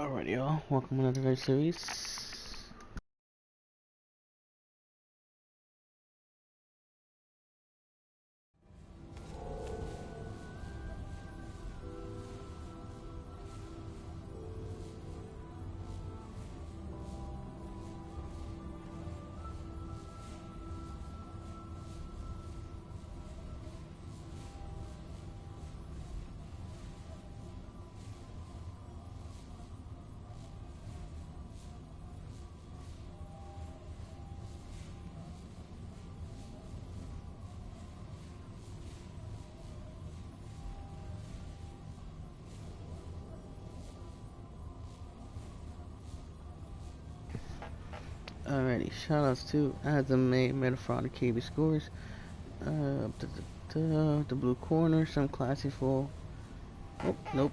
Alright, y'all. Welcome to another series. Alrighty, shoutouts to Adam May, Metaphor, the KB scores. The blue corner, some classy full. Oh, nope.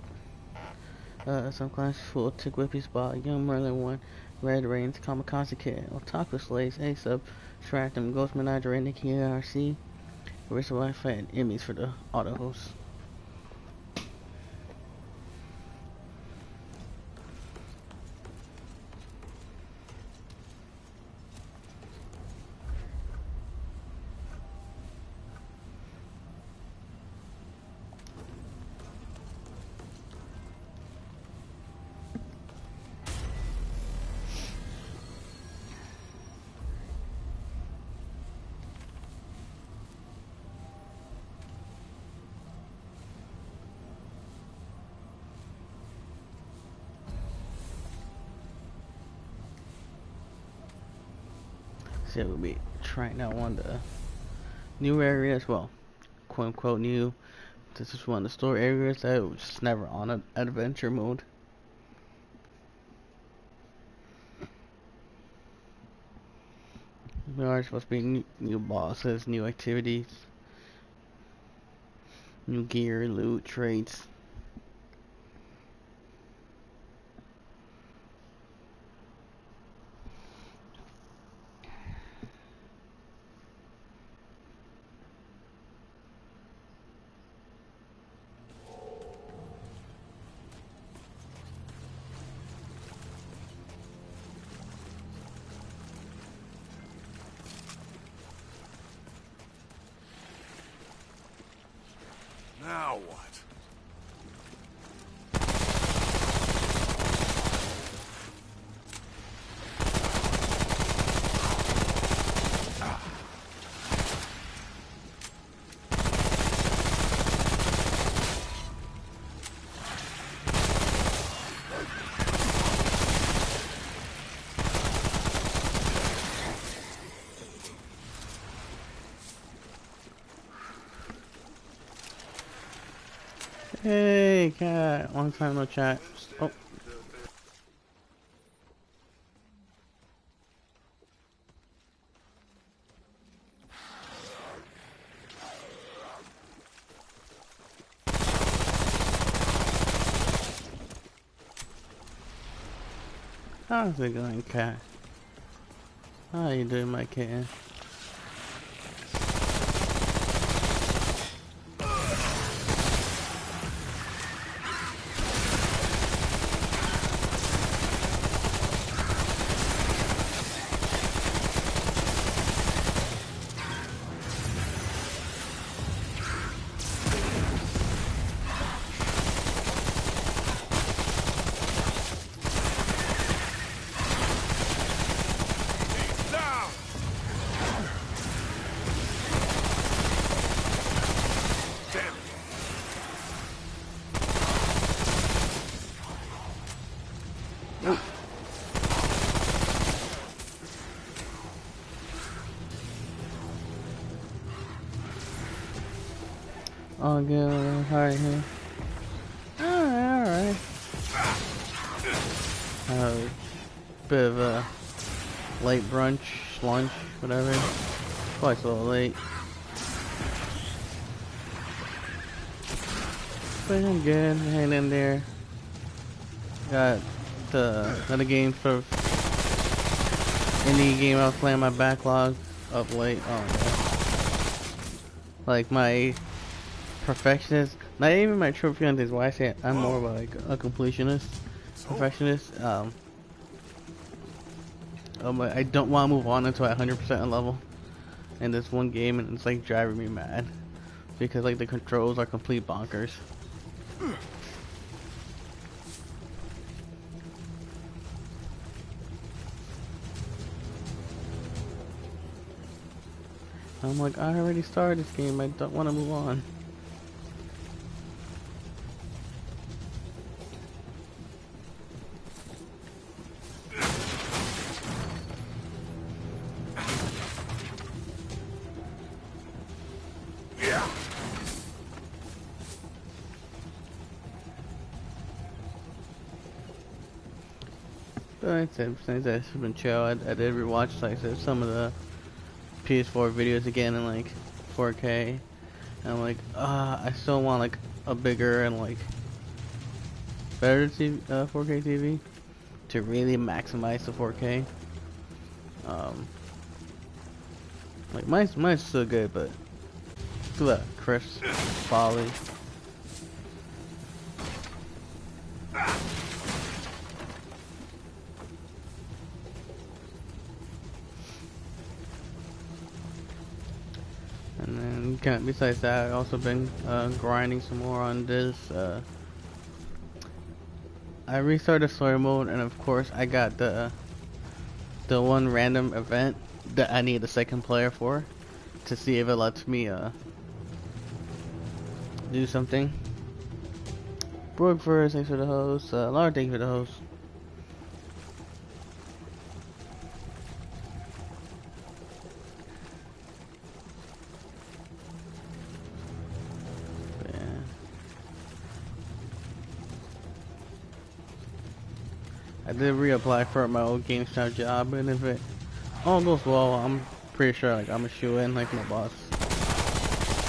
Some classy full. Tick Whippy Spot, Young Merlin 1, Red Reigns, Kamikaze Kid, Otaku Slays, Ace Up, Shractum, Ghost Menagerie, Nikki ARC, Arista Wi-Fi, and Emmys for the auto host. So we'll be trying out one of the new areas, well, quote unquote new. This is one of the store areas that was just never on an adventure mode. There are supposed to be new bosses, new activities, new gear, loot, traits. Now what? Hey, cat. Long time no chat. Oh. How's it going, cat? How you doing, my kitten? All good. Alright here. Alright. A bit of a late brunch, lunch, whatever. Quite a little late. But I'm good. Hang in there. Got the another game for indie game I was playing my backlog of late. Oh no. Like my perfectionist, not even my trophy hunt is why I say I'm more of like a completionist. perfectionist. I don't want to move on until I'm 100% in level in this one game, and it's like driving me mad because like the controls are complete bonkers. I'm like, I already started this game. I don't want to move on. But like I said, since it's been chill, I did rewatch like I said, some of the PS4 videos again in like 4K. And I'm like, I still want like a bigger and like better 4K TV to really maximize the 4K. Like mine's still good, but look at that crisp quality. And then kind of besides that, I've also been grinding some more on this. I restarted story mode, and of course I got the one random event that I need a second player for to see if it lets me do something. Brooke first, thanks for the host. Laura, thank you for the host. I did reapply for my old GameStop job, and if it all goes well, I'm pretty sure like I'm a shoe in like my boss.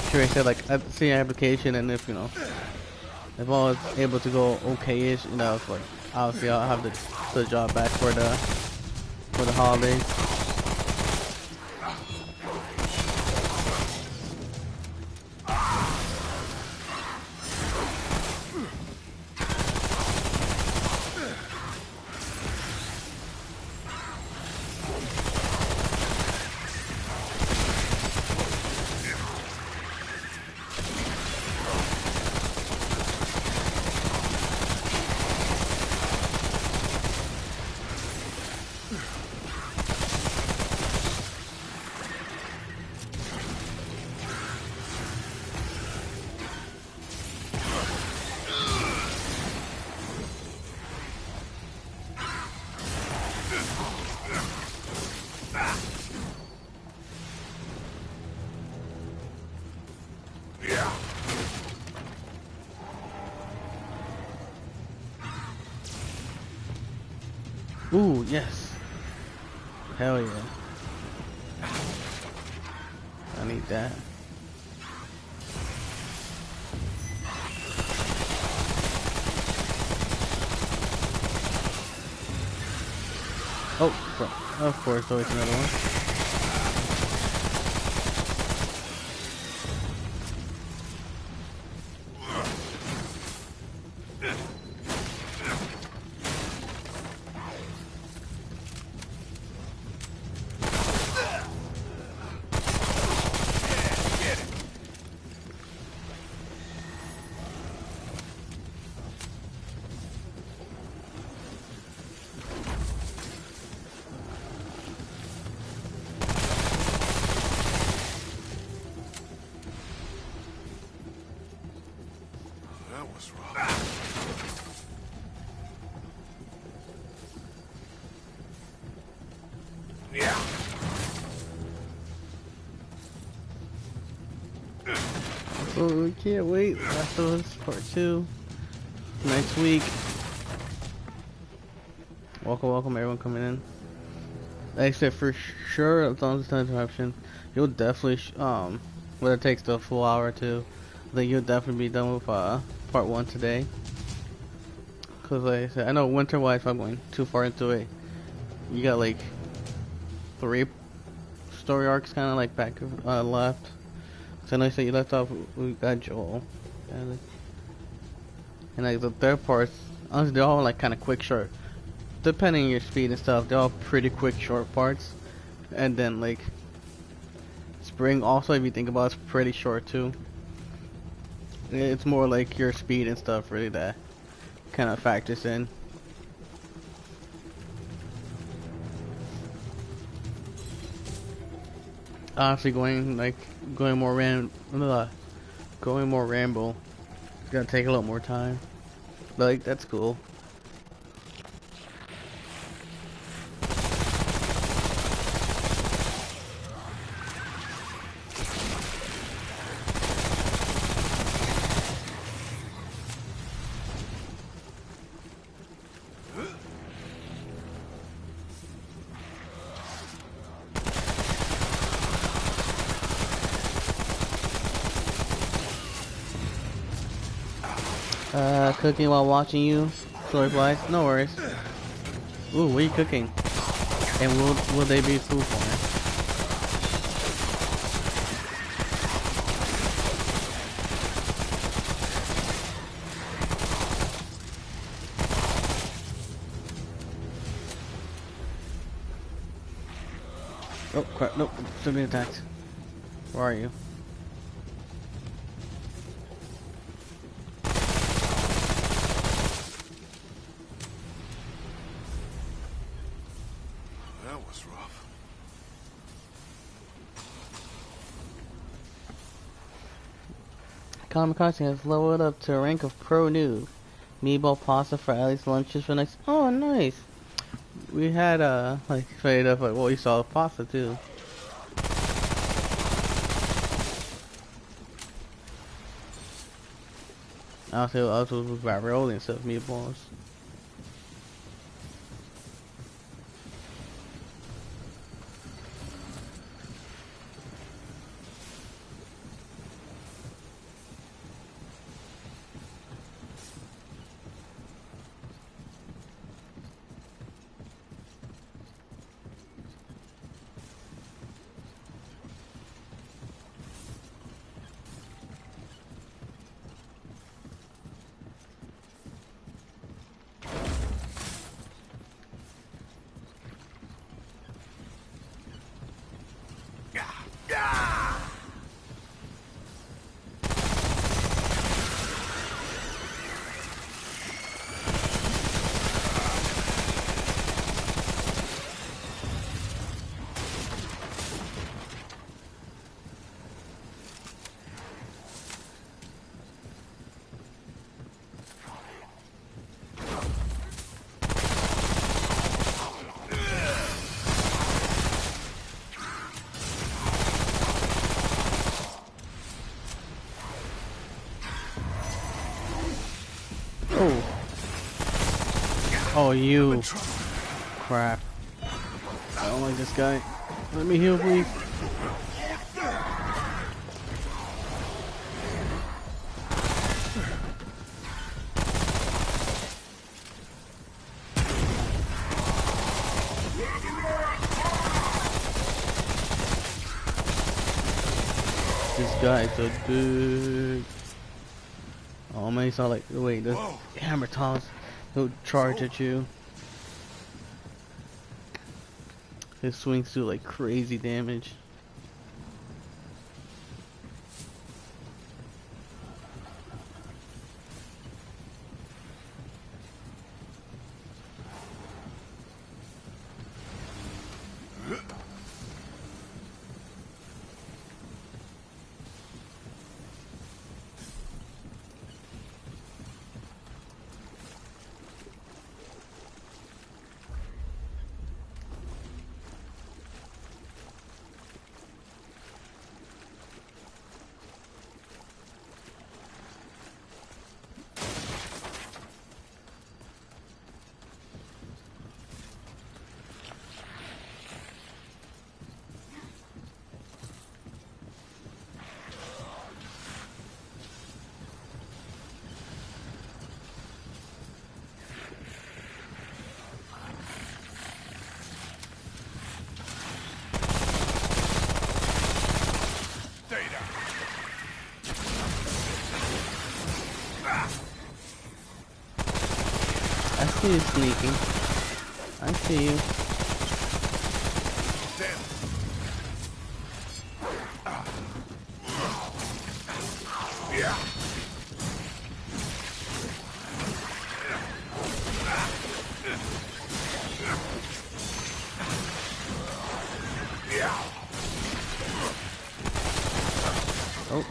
Sure, I said like I see an application, and if you know if all is able to go okay-ish, you know, like obviously I'll have the job back for the holidays. Ooh, yes. Hell yeah. I need that. Oh, of course, always another one. Oh, we can't wait. Last of Us Part 2 next week. Welcome everyone coming in. Like I said, for sure, as long as it's not interruption, you'll definitely, whether it takes the full hour or two, I think you'll definitely be done with Part 1 today. Cause like I said, I know winter-wise, if I'm going too far into it, you got like 3 story arcs kind of like back left. So I know you said you left off, we got Joel. And like the third part's Honestly, they're all like kind of quick, short. Depending on your speed and stuff, they're all pretty quick, short parts. And then like spring, also if you think about it, it's pretty short too. It's more like your speed and stuff really that kind of factors in. Honestly, going more ramble. It's gonna take a lot more time. But, like that's cool. Cooking while watching you. Sorry, flies. No worries. Ooh, what are you cooking? And will they be food for me? Oh crap! Nope, still being attacked. Where are you? That was rough. Kamikaze has leveled up to a rank of pro noob. Meatball pasta for at least lunches for next. Oh, nice. We had like straight up like well, you saw pasta too. Also with ravioli and stuff, meatballs. Oh. Oh, you. Crap. I don't like this guy. Let me heal, please. This guy's a big. Oh man, he saw like wait, this hammer toss. He'll charge at you. His swings do like crazy damage. I see you sneaking. I see you. Oh.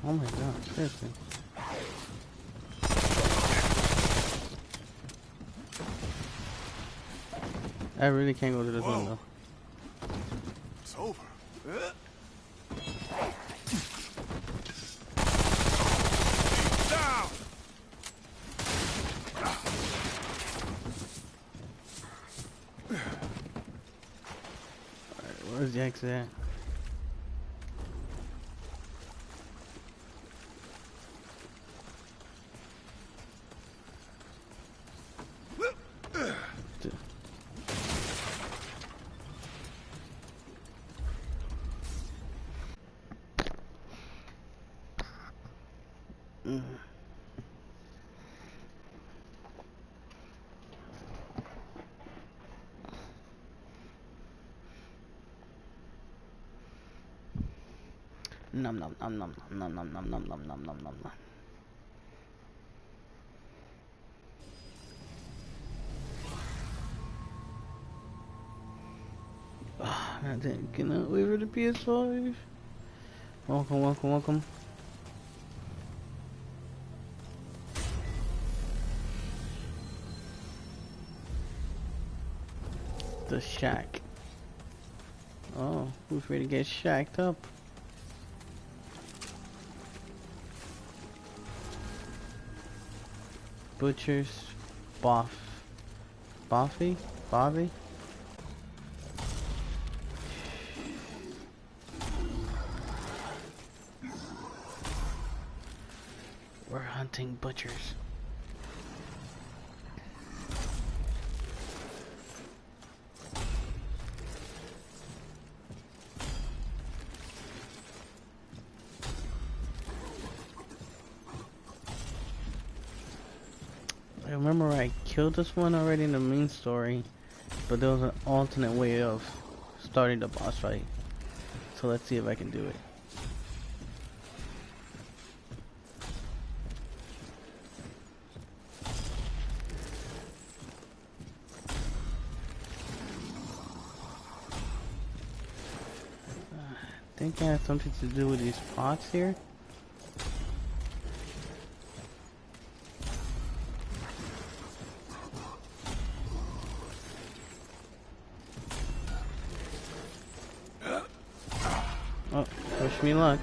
Oh my god, seriously. I really can't go to this window. It's over. Down. Alright, where's the exit at? Nom nom nom nom nom nom nom nom nom nom nom nom nom. I didn't cannot wait for the PS5. Welcome, welcome, welcome. The shack. Oh, who's ready to get shacked up? Butchers, Bobby? We're hunting butchers. I remember I killed this one already in the main story, but there was an alternate way of starting the boss fight. So let's see if I can do it. I think it has something to do with these pots here. Oh, wish me luck.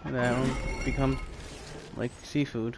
That will become like seafood.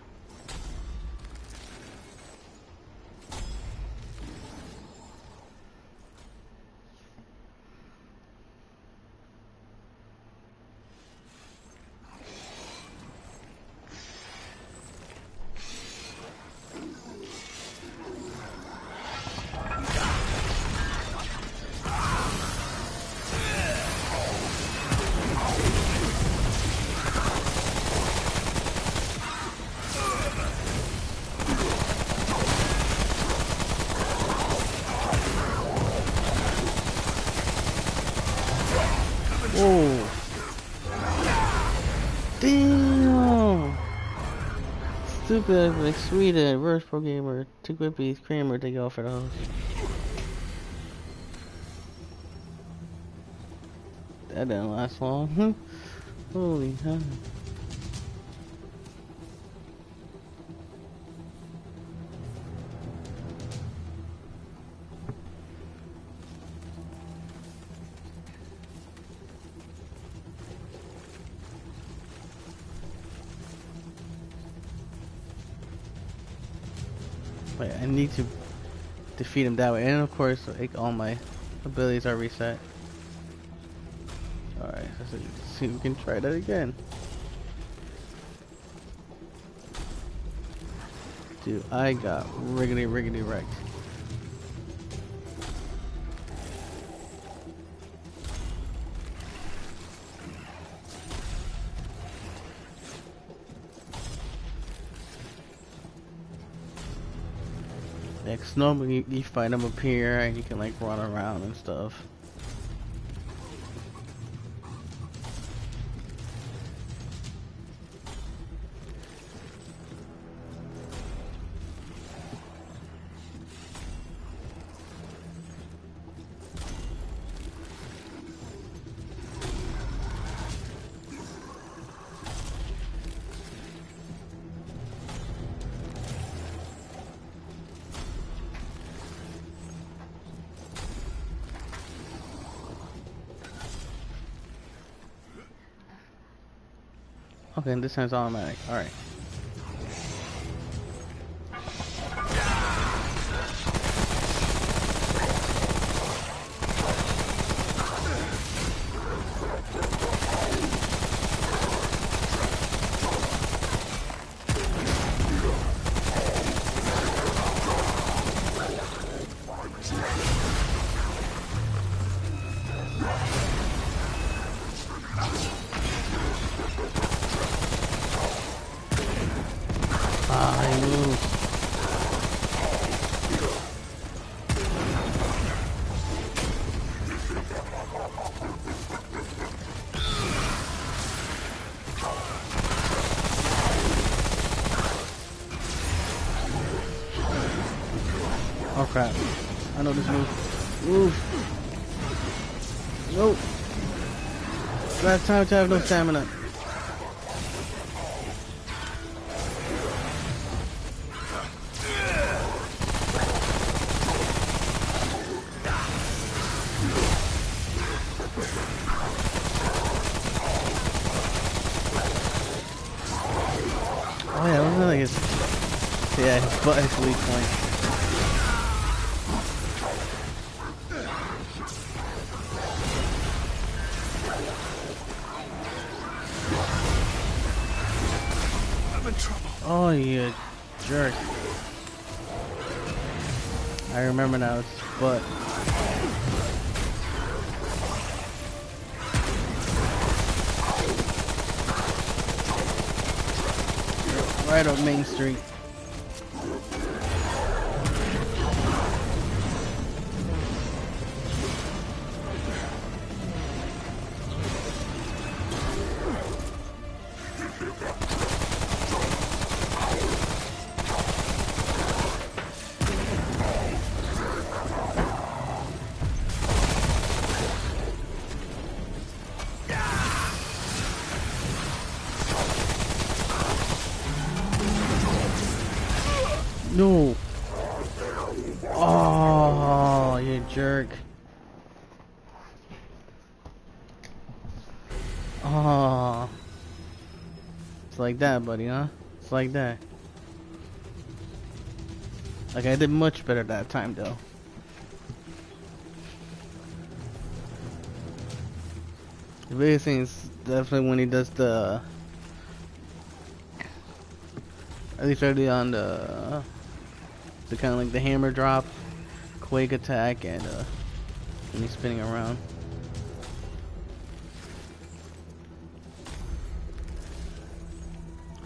Oh, damn! Stupid, like Sweden, reverse pro gamer, took Whippy's Kramer to go for those. That didn't last long. Holy hell. Wait, I need to defeat him that way. And of course, like, all my abilities are reset. Alright, let's see if we can try that again. Dude, I got riggedy wrecked. Yeah, 'cause normally you fight them up here and you can like run around and stuff. Okay, and this time's automatic. Alright. Oh crap. I know this move. Move. Nope. Last time to have no stamina. Oh yeah, wasn't it like his butt is weak point. Oh, you jerk. I remember now, it's butt. Right up Main Street. No. Oh, you jerk. Oh. It's like that, buddy, huh? It's like that. Like, I did much better that time, though. The biggest thing is definitely when he does the... At least early on the kind of like the hammer drop, quake attack, and when he's spinning around.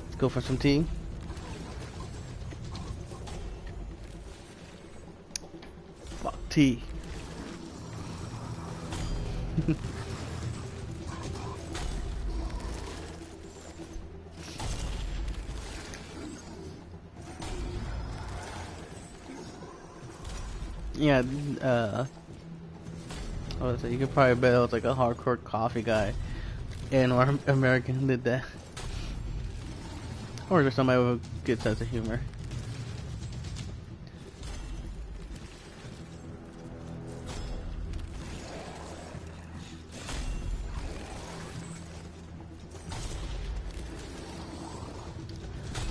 Let's go for some tea. Fuck tea. Yeah, what was it? You could probably bet I was like a hardcore coffee guy AoR American did that. Or just somebody with a good sense of humor.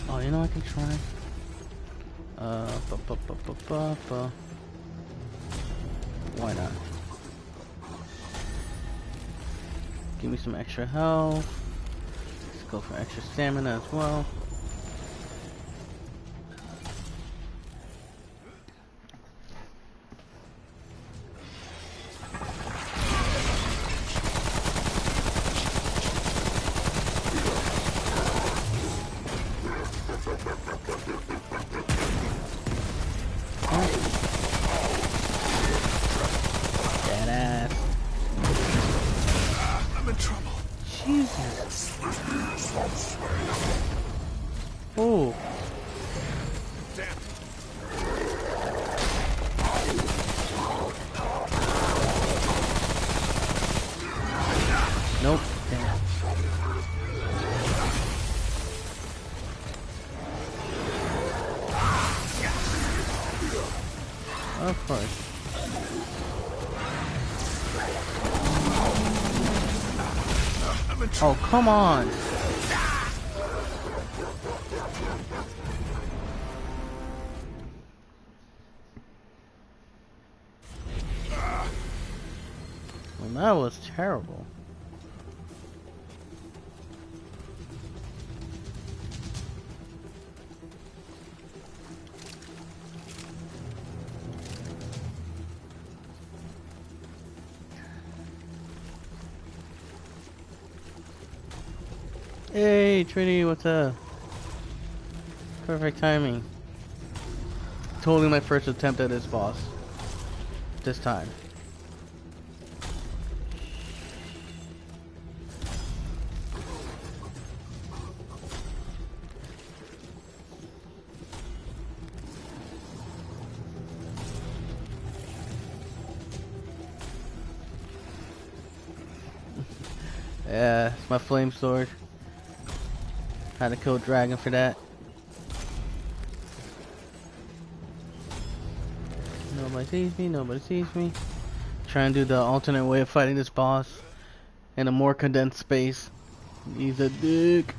Oh, you know I can try? Why not? Give me some extra health. Let's go for extra stamina as well. Oh. Damn. Nope. Damn. Of course. Oh, come on. Well, that was terrible. Hey, Trinity, what's up? Perfect timing. Totally my first attempt at this boss. This time. Yeah, it's my flame sword. Had to kill dragon for that. Nobody sees me, nobody sees me. Trying to do the alternate way of fighting this boss in a more condensed space. He's a dick.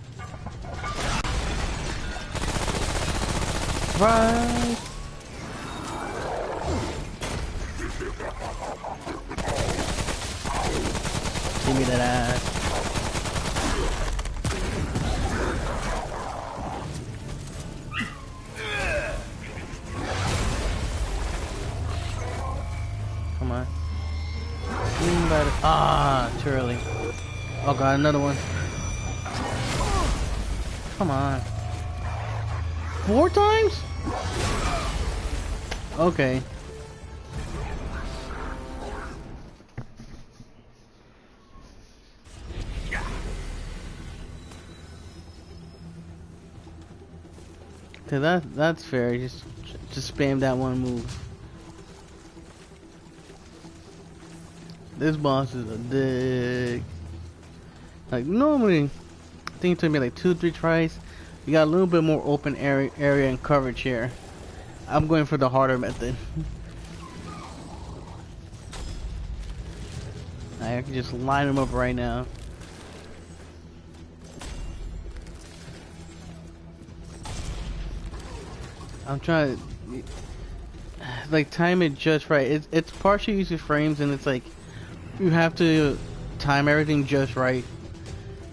Right. Give me that ass. Come on. Ah, too early. Oh god, another one. Come on. 4 times? Okay. Okay, that's fair. Just spam that one move. This boss is a dick. Like normally, I think it took me like 2-3 tries. You got a little bit more open area and coverage here. I'm going for the harder method. I can just line them up right now. I'm trying to like time it just right. It's partially using frames, and it's like you have to time everything just right.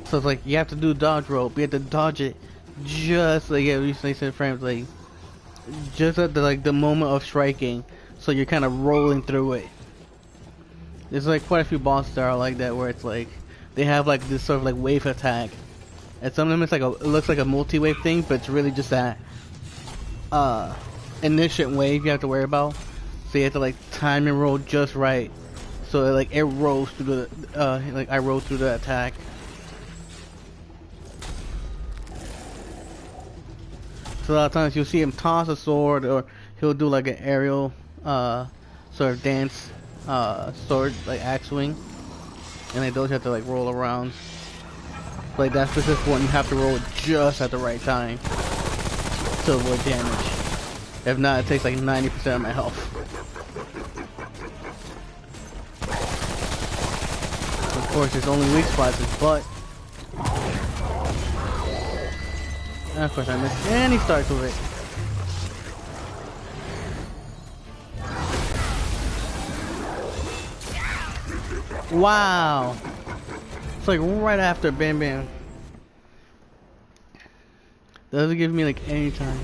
So it's like you have to do dodge roll, but you have to dodge it just like at least they said frames, like just at the moment of striking. So you're kind of rolling through it. There's like quite a few bosses that are like that, where it's like they have like this sort of like wave attack, and some of them it looks like a multi-wave thing, but it's really just that initial wave you have to worry about. So you have to like time and roll just right, so like it rolls through the like I roll through the attack. So a lot of times you'll see him toss a sword, or he'll do like an aerial sort of dance sword like axe swing, and like those you have to like roll around. Like that specific one, you have to roll just at the right time to avoid damage. If not, it takes like 90% of my health. Of course, there's only weak spots, but and of course I missed. And he starts with it. Wow! It's like right after Bam Bam. Doesn't give me like any time.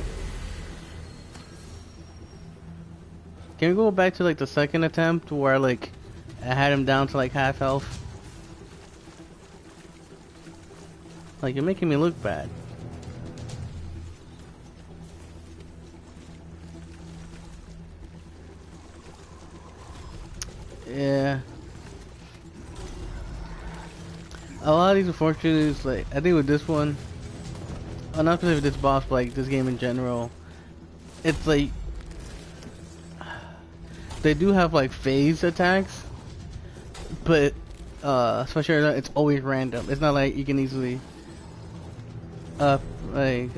Can we go back to like the second attempt where like I had him down to like half health? Like you're making me look bad. Yeah. A lot of these unfortunately, like I think with this one, not specifically with this boss, but like this game in general, it's like they do have like phase attacks, but especially it's always random. It's not like you can easily like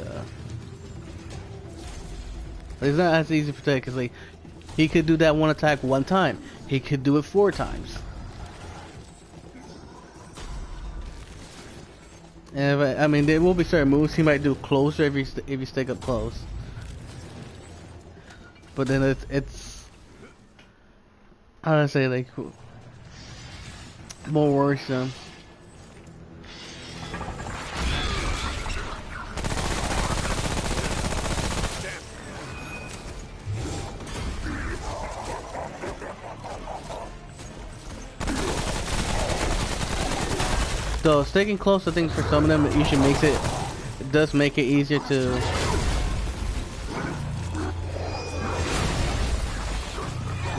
it's not as easy to protect because like he could do that one attack one time, he could do it 4 times. And I mean, there will be certain moves he might do closer if you stick up close. But then it's how do I say, like more worrisome. So sticking close to things for some of them, it usually makes it does make it easier to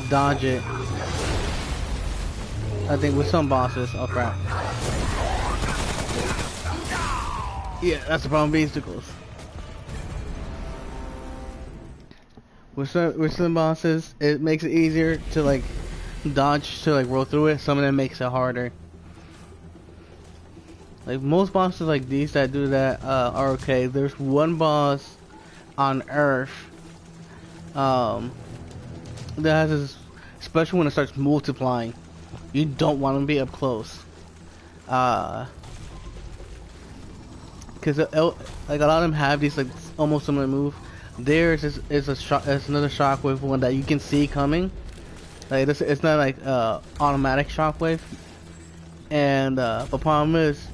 dodge it. I think with some bosses. Oh crap. Yeah, that's the problem, being too close. With some bosses, it makes it easier to like dodge, to like roll through it. Some of them makes it harder. Like most bosses like these that do that are okay. There's one boss on Earth that has this, especially when it starts multiplying. You don't want to be up close. Because like a lot of them have these like almost similar move. Theirs is another shockwave one that you can see coming. Like this, it's not like automatic shockwave. And the problem is,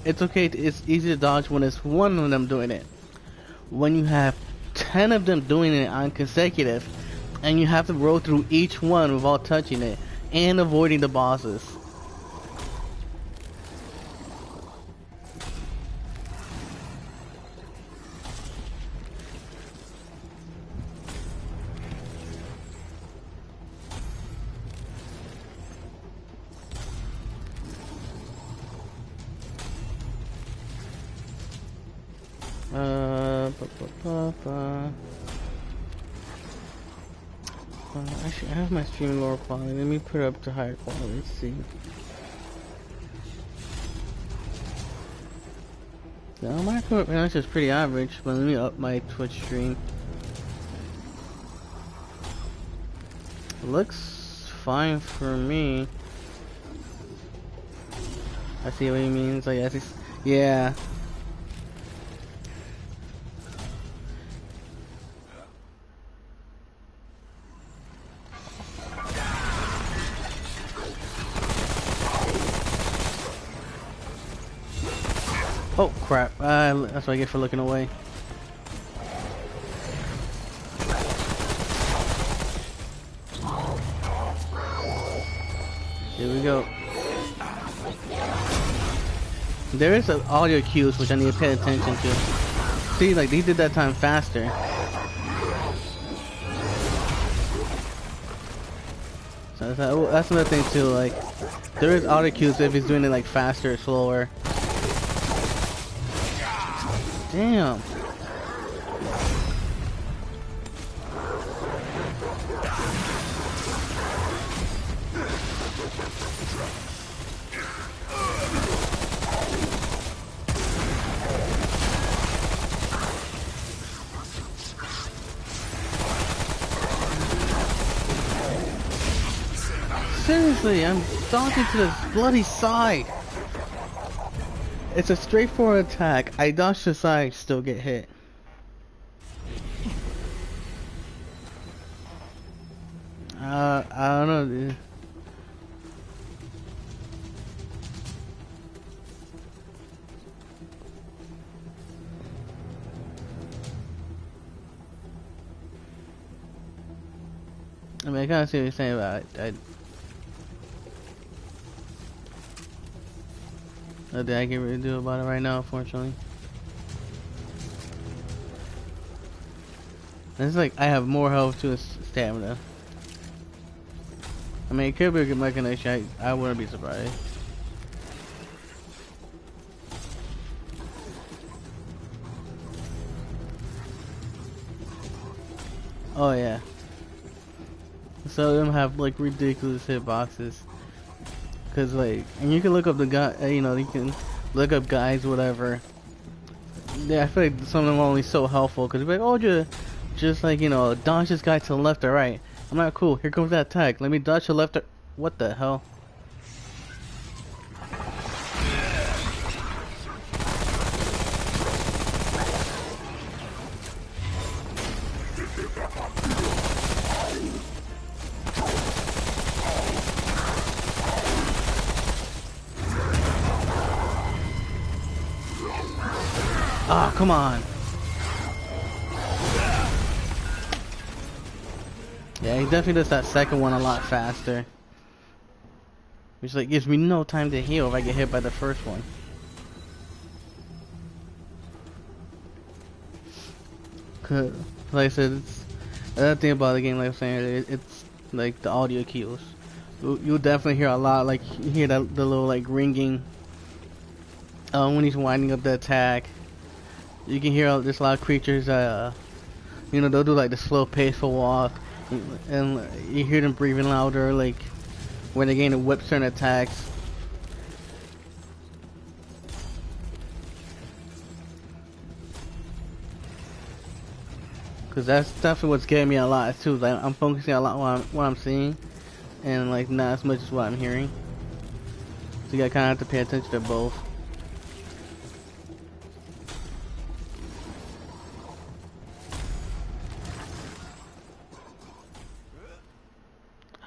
it's okay. It's easy to dodge when it's one of them doing it. When you have 10 of them doing it on consecutive, and you have to roll through each one without touching it and avoiding the bosses. Actually, I have my stream lower quality. Let me put it up to higher quality. Let's see. No, my connection is pretty average, but let me up my Twitch stream. Looks fine for me. I see what he means. Like, yeah. Oh crap, that's what I get for looking away. Here we go. There is an audio cues which I need to pay attention to. See, like he did that time faster. So that's another thing too, like there is audio cues if he's doing it like faster or slower. Damn. seriously, I'm dodging to the bloody side. It's a straightforward attack. I dodge to the side, still get hit. I don't know, dude. I mean, I kind of see what you're saying about it. Nothing I can really do about it right now, unfortunately. It's like I have more health to stamina. I mean, it could be a good mechanization. I wouldn't be surprised. Oh yeah. Some of them have like ridiculous hitboxes. Cause like, and you can look up the guy. You know, you can look up guys, whatever. Yeah, I feel like some of them are only so helpful. Cause you're like, oh, just like, you know, dodge this guy to the left or right. I'm not cool. Here comes that attack. Let me dodge to the left or... What the hell? Ah, come on. Yeah, he definitely does that second one a lot faster. Which like gives me no time to heal if I get hit by the first one. Cause, like I said, it's another thing about the game. Like I'm saying, it's like the audio cues. You'll definitely hear a lot. Like you hear the little like ringing when he's winding up the attack. You can hear there's a lot of creatures. You know, they'll do like the slow paceful walk, and you hear them breathing louder. Like when they gain a whip certain attacks. Cause that's definitely what's getting me a lot too. Like I'm focusing a lot on what I'm seeing, and like not as much as what I'm hearing. So you gotta kind of have to pay attention to both.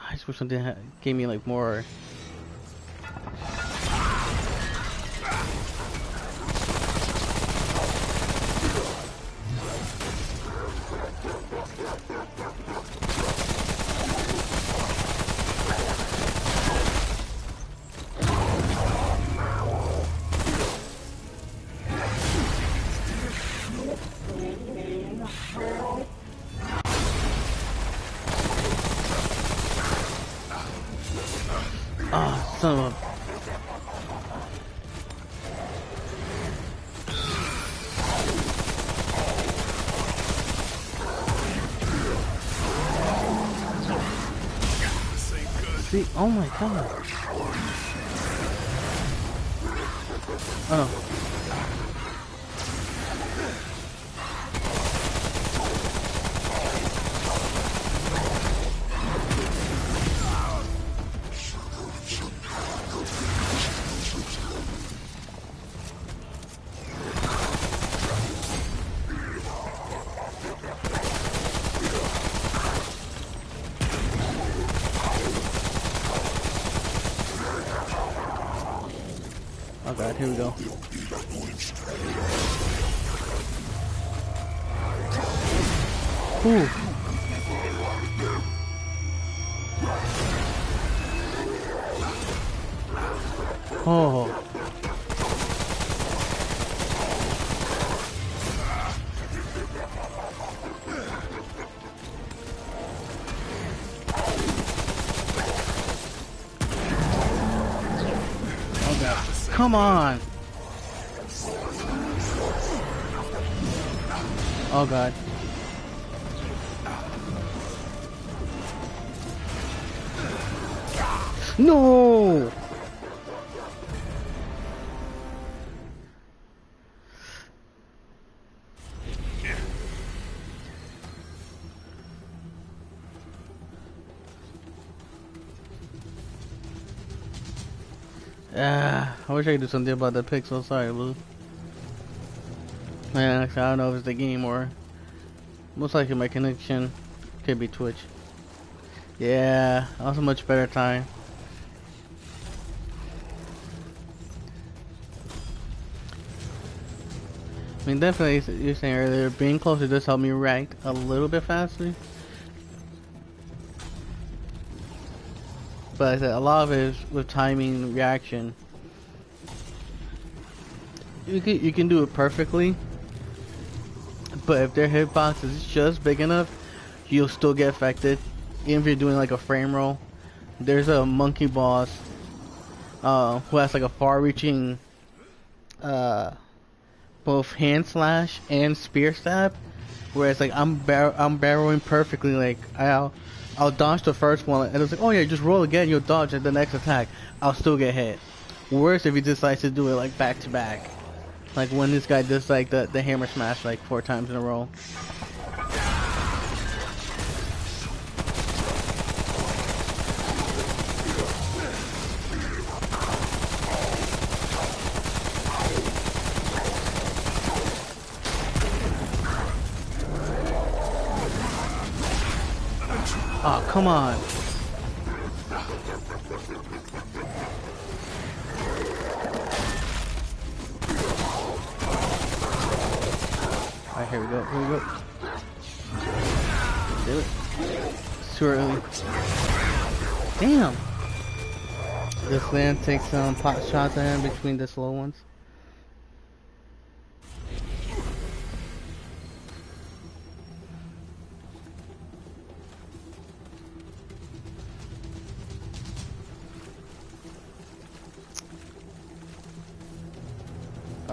I just wish something gave me like more. Ah, son of a... See, oh my god. Oh no. Oh god, here we go. Ooh. Oh. Oh god. Come on. Oh god. No! I wish I could do something about the pixel. Sorry, Blue. Man, actually, I don't know if it's the game or most likely my connection. Could be Twitch. Yeah, that was a much better time. I mean, definitely, you were saying earlier, being closer does help me react a little bit faster. But I said a lot of it is with timing, reaction. You can do it perfectly, but if their hitbox is just big enough, you'll still get affected. Even if you're doing like a frame roll. There's a monkey boss who has like a far-reaching both hand slash and spear stab. Whereas like I'm barreling perfectly. Like I'll dodge the first one, and it's like, oh yeah, just roll again, you'll dodge at the next attack. I'll still get hit. Worse if he decides to do it like back to back. Like when this guy does like the hammer smash like 4 times in a row. Oh, come on. Alright, here we go, here we go. Do it. It's too early. Damn! This land takes some pot shots at him between the slow ones.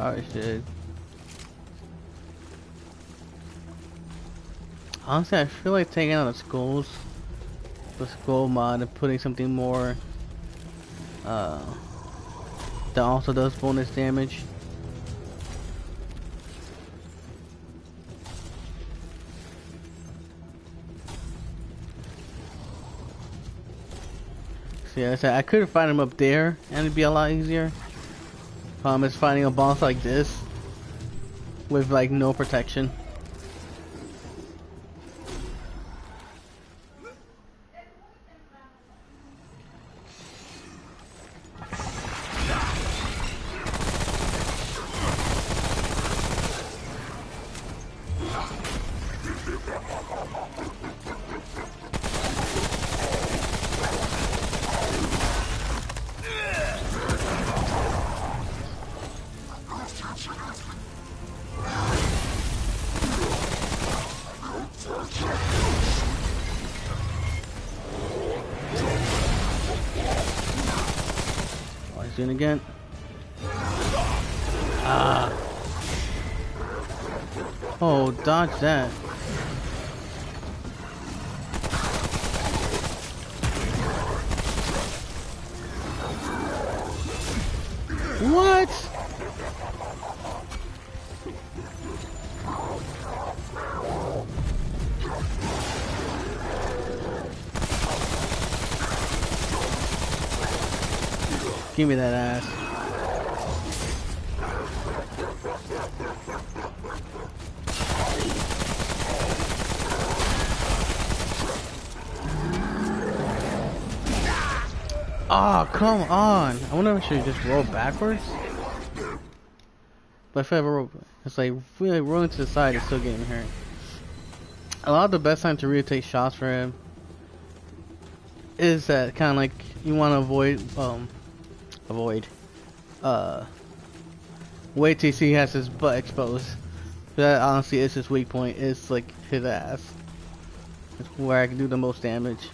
Oh shit. Honestly, I feel like taking out the skull mod, and putting something more that also does bonus damage. So yeah, I could find him up there and it'd be a lot easier. Problem is finding a boss like this with like no protection. Again. Ah. Oh, dodge that. What? Give me that ass. Oh, come on. I wonder if I should just roll backwards. But if I ever roll, it's like really rolling to the side is still getting hurt. A lot of the best time to really take shots for him is that kind of like you want to wait till he has his butt exposed. That honestly is his weak point. It's like his ass. It's where I can do the most damage.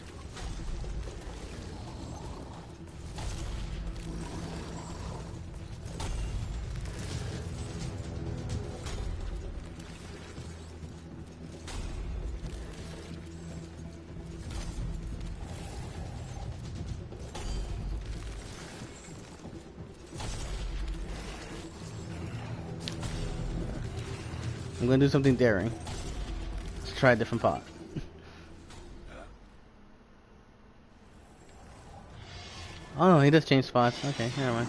I'm gonna do something daring. Let's try a different pot. Oh no, he just changed spots. Okay, never mind.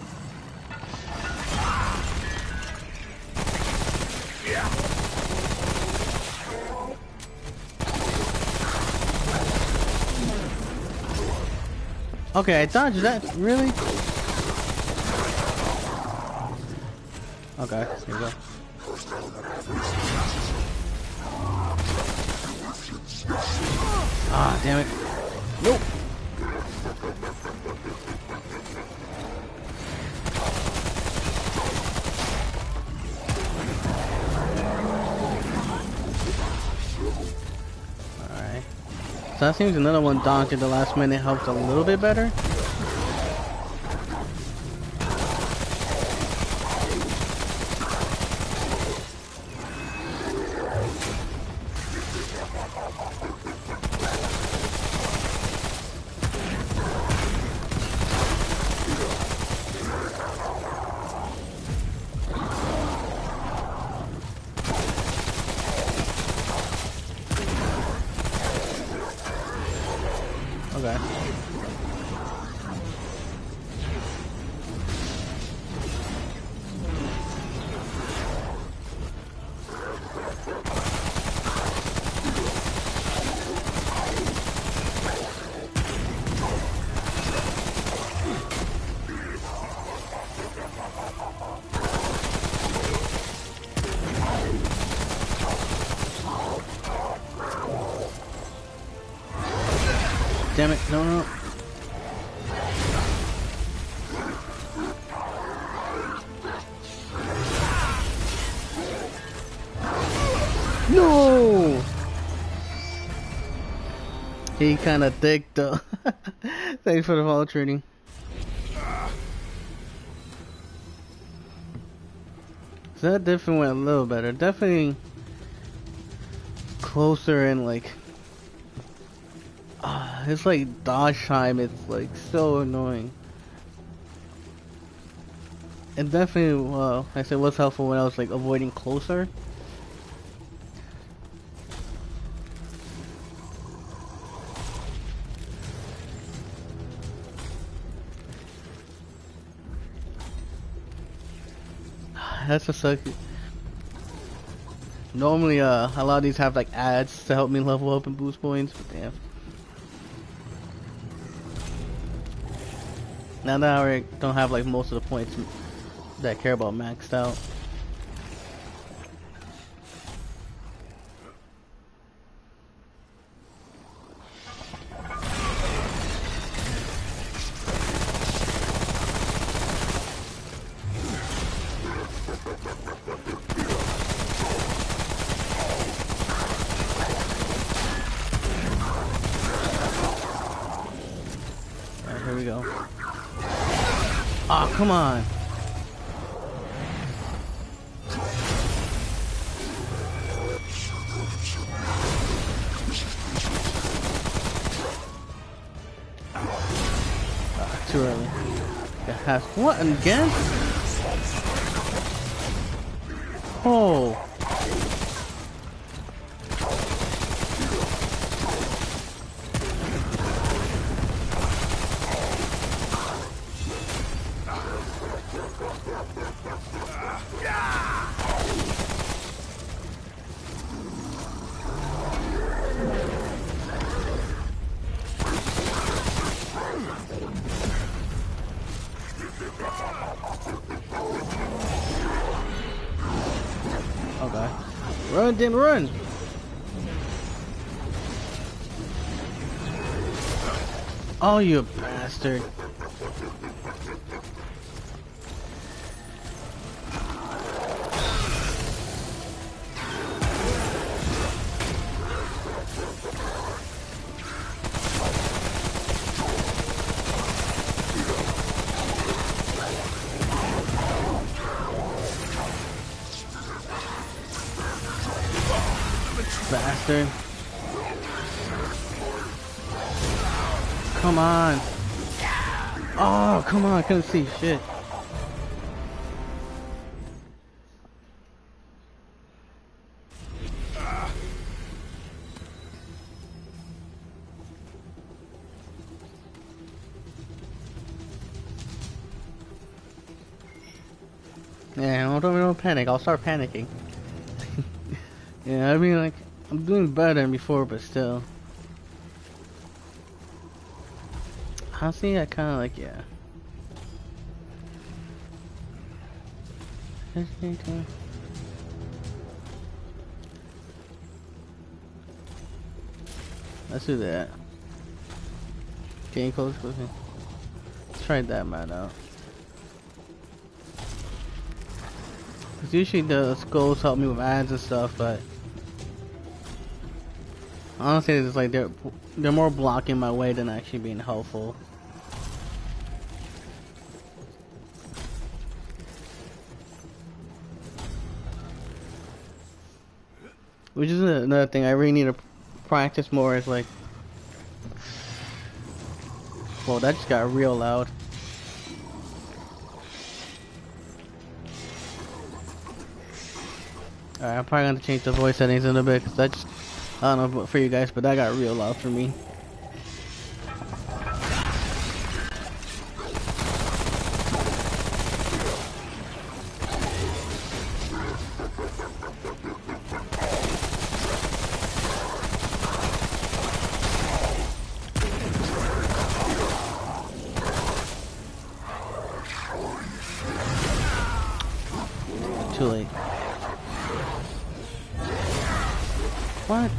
Okay, I dodged that. Really? Okay, here we go. Ah, damn it. Nope. Alright. So that seems another one dodged at the last minute helped a little bit better. Okay. Damn it. No, no. No! He kinda thick though. Thanks for the follow trading. So that definitely went a little better. Definitely closer and like it's like dodge time, it's like so annoying. It definitely well, I said was helpful when I was like avoiding closer. That's a suck. Normally a lot of these have like ads to help me level up and boost points, but damn. Now that I don't have like most of the points that I care about maxed out. Alright, here we go. Oh, come on. Too early. It has what again? Oh. Okay. Run, damn, run! Oh, you bastard. Bastard. Come on. Oh, come on, I couldn't see shit. Yeah, don't panic. I'll start panicking. Yeah, I mean, like, I'm doing better than before, but still. Honestly, I kind of like, yeah. Let's do that. Getting close with me. Let's try that man out. Cause usually the skulls help me with ads and stuff, but honestly, it's like they're more blocking my way than actually being helpful. Which is another thing I really need to practice more. Is like, whoa, that just got real loud. Alright, I'm probably gonna change the voice settings in a bit, cause that just, I don't know for you guys, but that got real loud for me. Too late. What?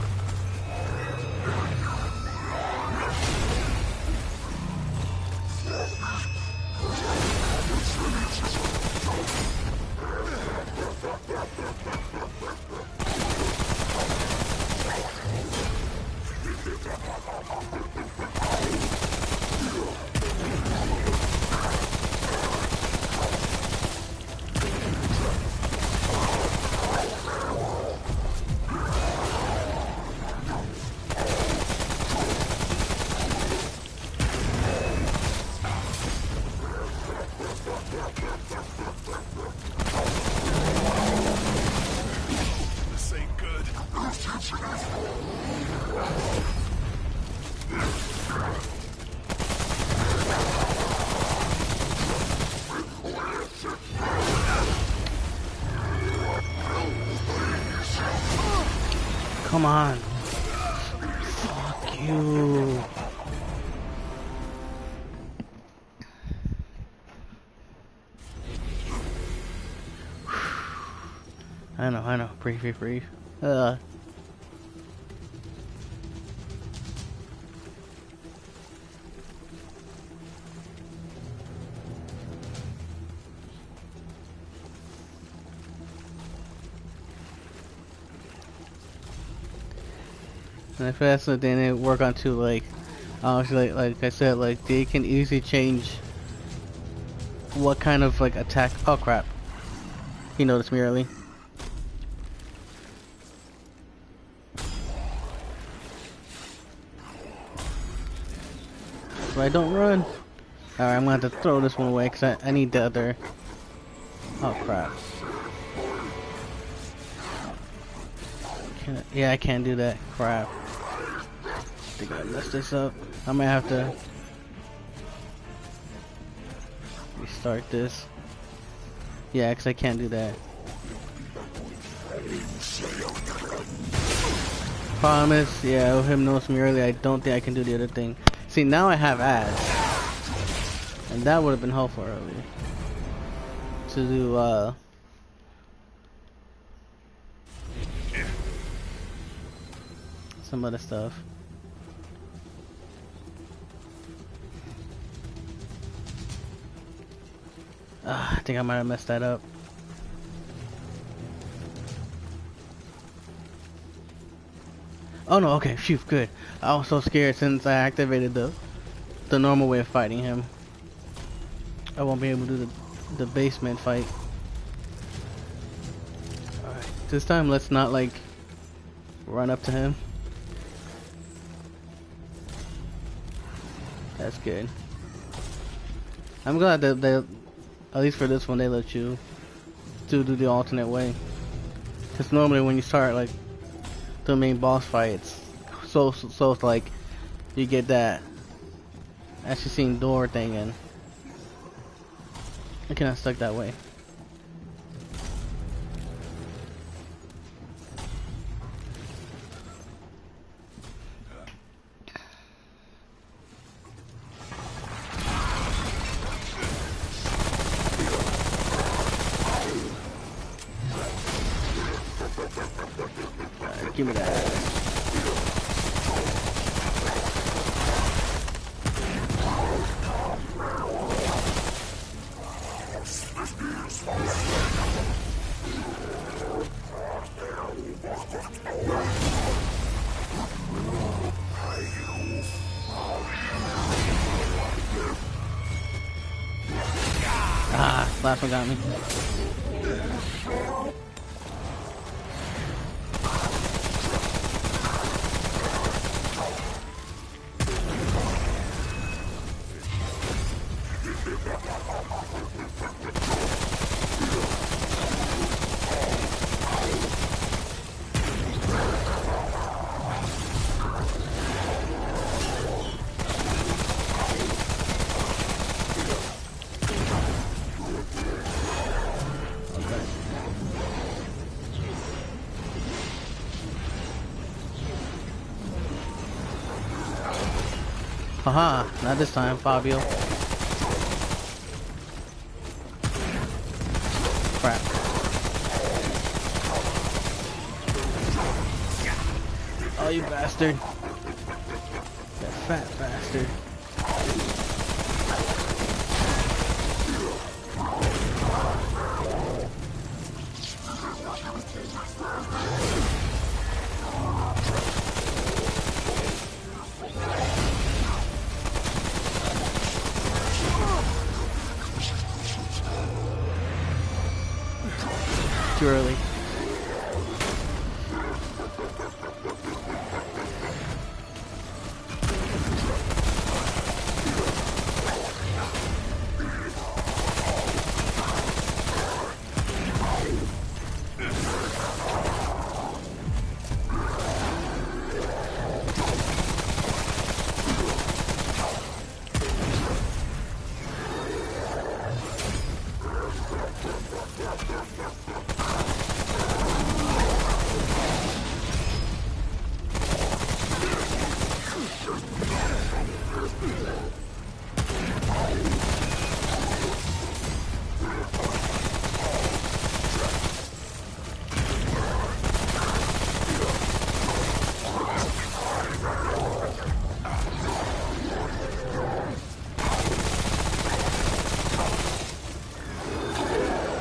This ain't good. Come on. Fuck you. I know. Breathe. And I feel that's the thing they work on too, like, obviously, like I said, like, they can easily change what kind of, like, attack. Oh crap. He noticed me early. So I don't run. Alright, I'm gonna have to throw this one away because I need the other. Oh crap. Yeah, I can't do that. Crap. I think I messed this up. I might have to restart this. Yeah, because I can't do that. Problem is, yeah, him noticed me earlier. I don't think I can do the other thing. See, now I have ads. And that would have been helpful earlier. To do, some other stuff. I think I might have messed that up. Oh no, okay, phew, good. I was so scared since I activated the normal way of fighting him. I won't be able to do the basement fight. Alright, this time let's not like run up to him. That's good. I'm glad that they, at least for this one, they let you do the alternate way. Because normally when you start like the main boss fight, it's so it's like you get that actually seeing door thing and I cannot stuck that way. Give me that. Ah, last one got me. Haha, not this time, Fabio. Crap. Oh, you bastard. That fat bastard. Too early.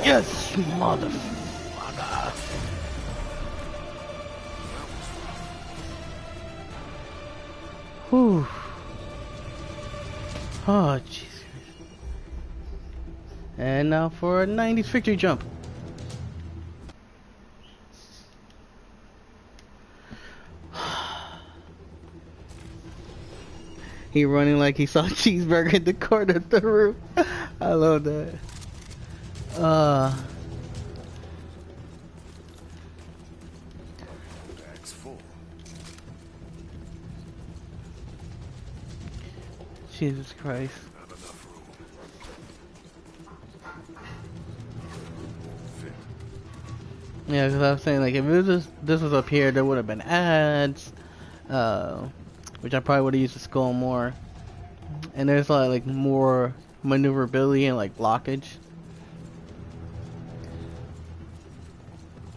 Yes, motherfucker. Whew. Oh, jeez. And now for a 90s victory jump. He running like he saw a cheeseburger in the corner of the room. I love that. Bag's full. Jesus Christ. Not enough room. Yeah, because I was saying, like, if it was this was up here, there would have been ads, which I probably would have used the skull more. And there's like more maneuverability and like blockage.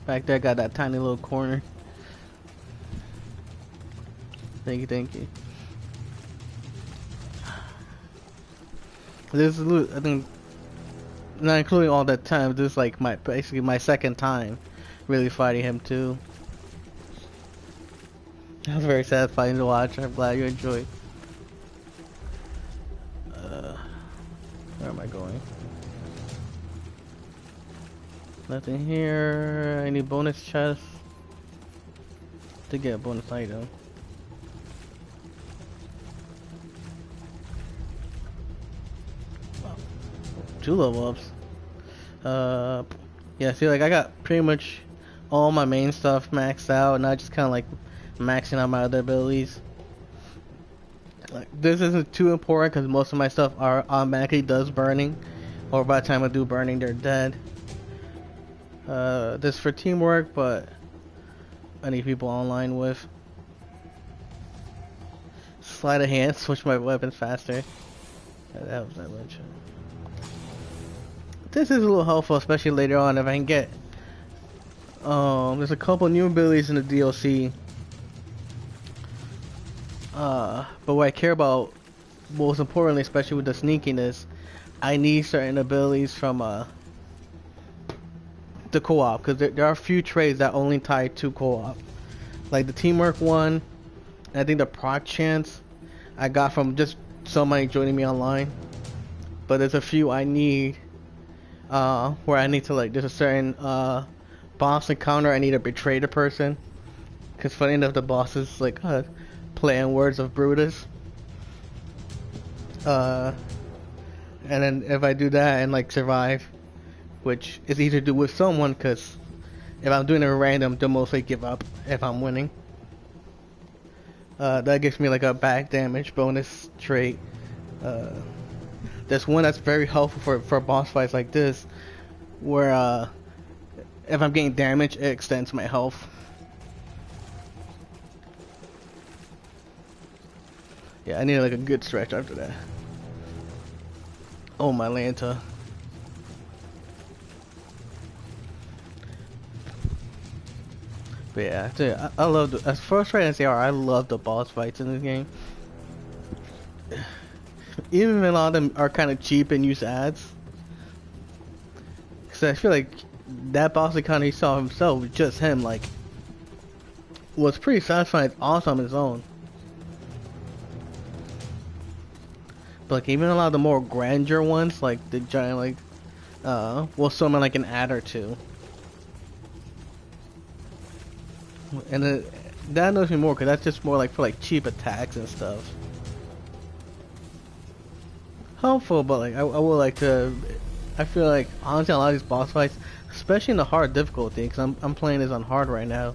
Back there, got that tiny little corner. Thank you, thank you. This is, I think, not including all that time, this is like basically my second time really fighting him too. That was very satisfying to watch. I'm glad you enjoyed. Where am I going? Nothing here. Any bonus chests to get a bonus item. Wow. 2 level ups. Yeah, see, like I got pretty much all my main stuff maxed out, and I just kind of like maxing out my other abilities. Like, this isn't too important because most of my stuff automatically does burning, or by the time I do burning, they're dead. This for teamwork, but I need people online with. Sleight of hand, switch my weapons faster. That helps that much. This is a little helpful, especially later on if I can get There's a couple new abilities in the DLC. But what I care about most importantly, especially with the sneakiness, I need certain abilities from the co-op because there are a few trades that only tie to co-op, like the teamwork one. I think the proc chance I got from just somebody joining me online. But there's a few I need where I need to like there's a certain boss encounter I need to betray the person because funny enough the boss is like playing words of Brutus. Uh, and then if I do that and like survive, which is easy to do with someone because if I'm doing it random, they'll mostly give up if I'm winning. That gives me like a back damage bonus trait. Uh, there's one that's very helpful for boss fights like this, where if I'm getting damage, it extends my health. Yeah, I need like a good stretch after that. Oh my Lanta. But yeah, I tell you, I love the, as frustrating as they are, I love the boss fights in this game. Even if a lot of them are kind of cheap and use ads. Cause I feel like that boss encounter he saw himself, just him, like, was pretty satisfying. It's awesome on his own. But like even a lot of the more grandeur ones, like the giant, like, will summon like an ad or two. And that annoys me more because that's just more like for like cheap attacks and stuff. Helpful, but like I would like to. I feel like honestly a lot of these boss fights, especially in the hard difficulty, because I'm playing this on hard right now.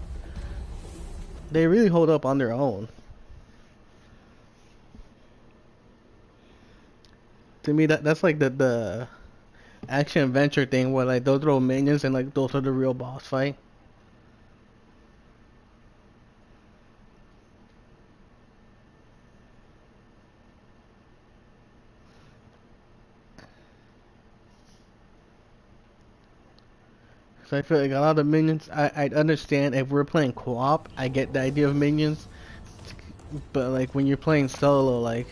They really hold up on their own. To me, that's like the action adventure thing where like those little minions and like those are the real boss fight. So I feel like a lot of the minions, I'd understand if we're playing co-op, I get the idea of minions, but like when you're playing solo, like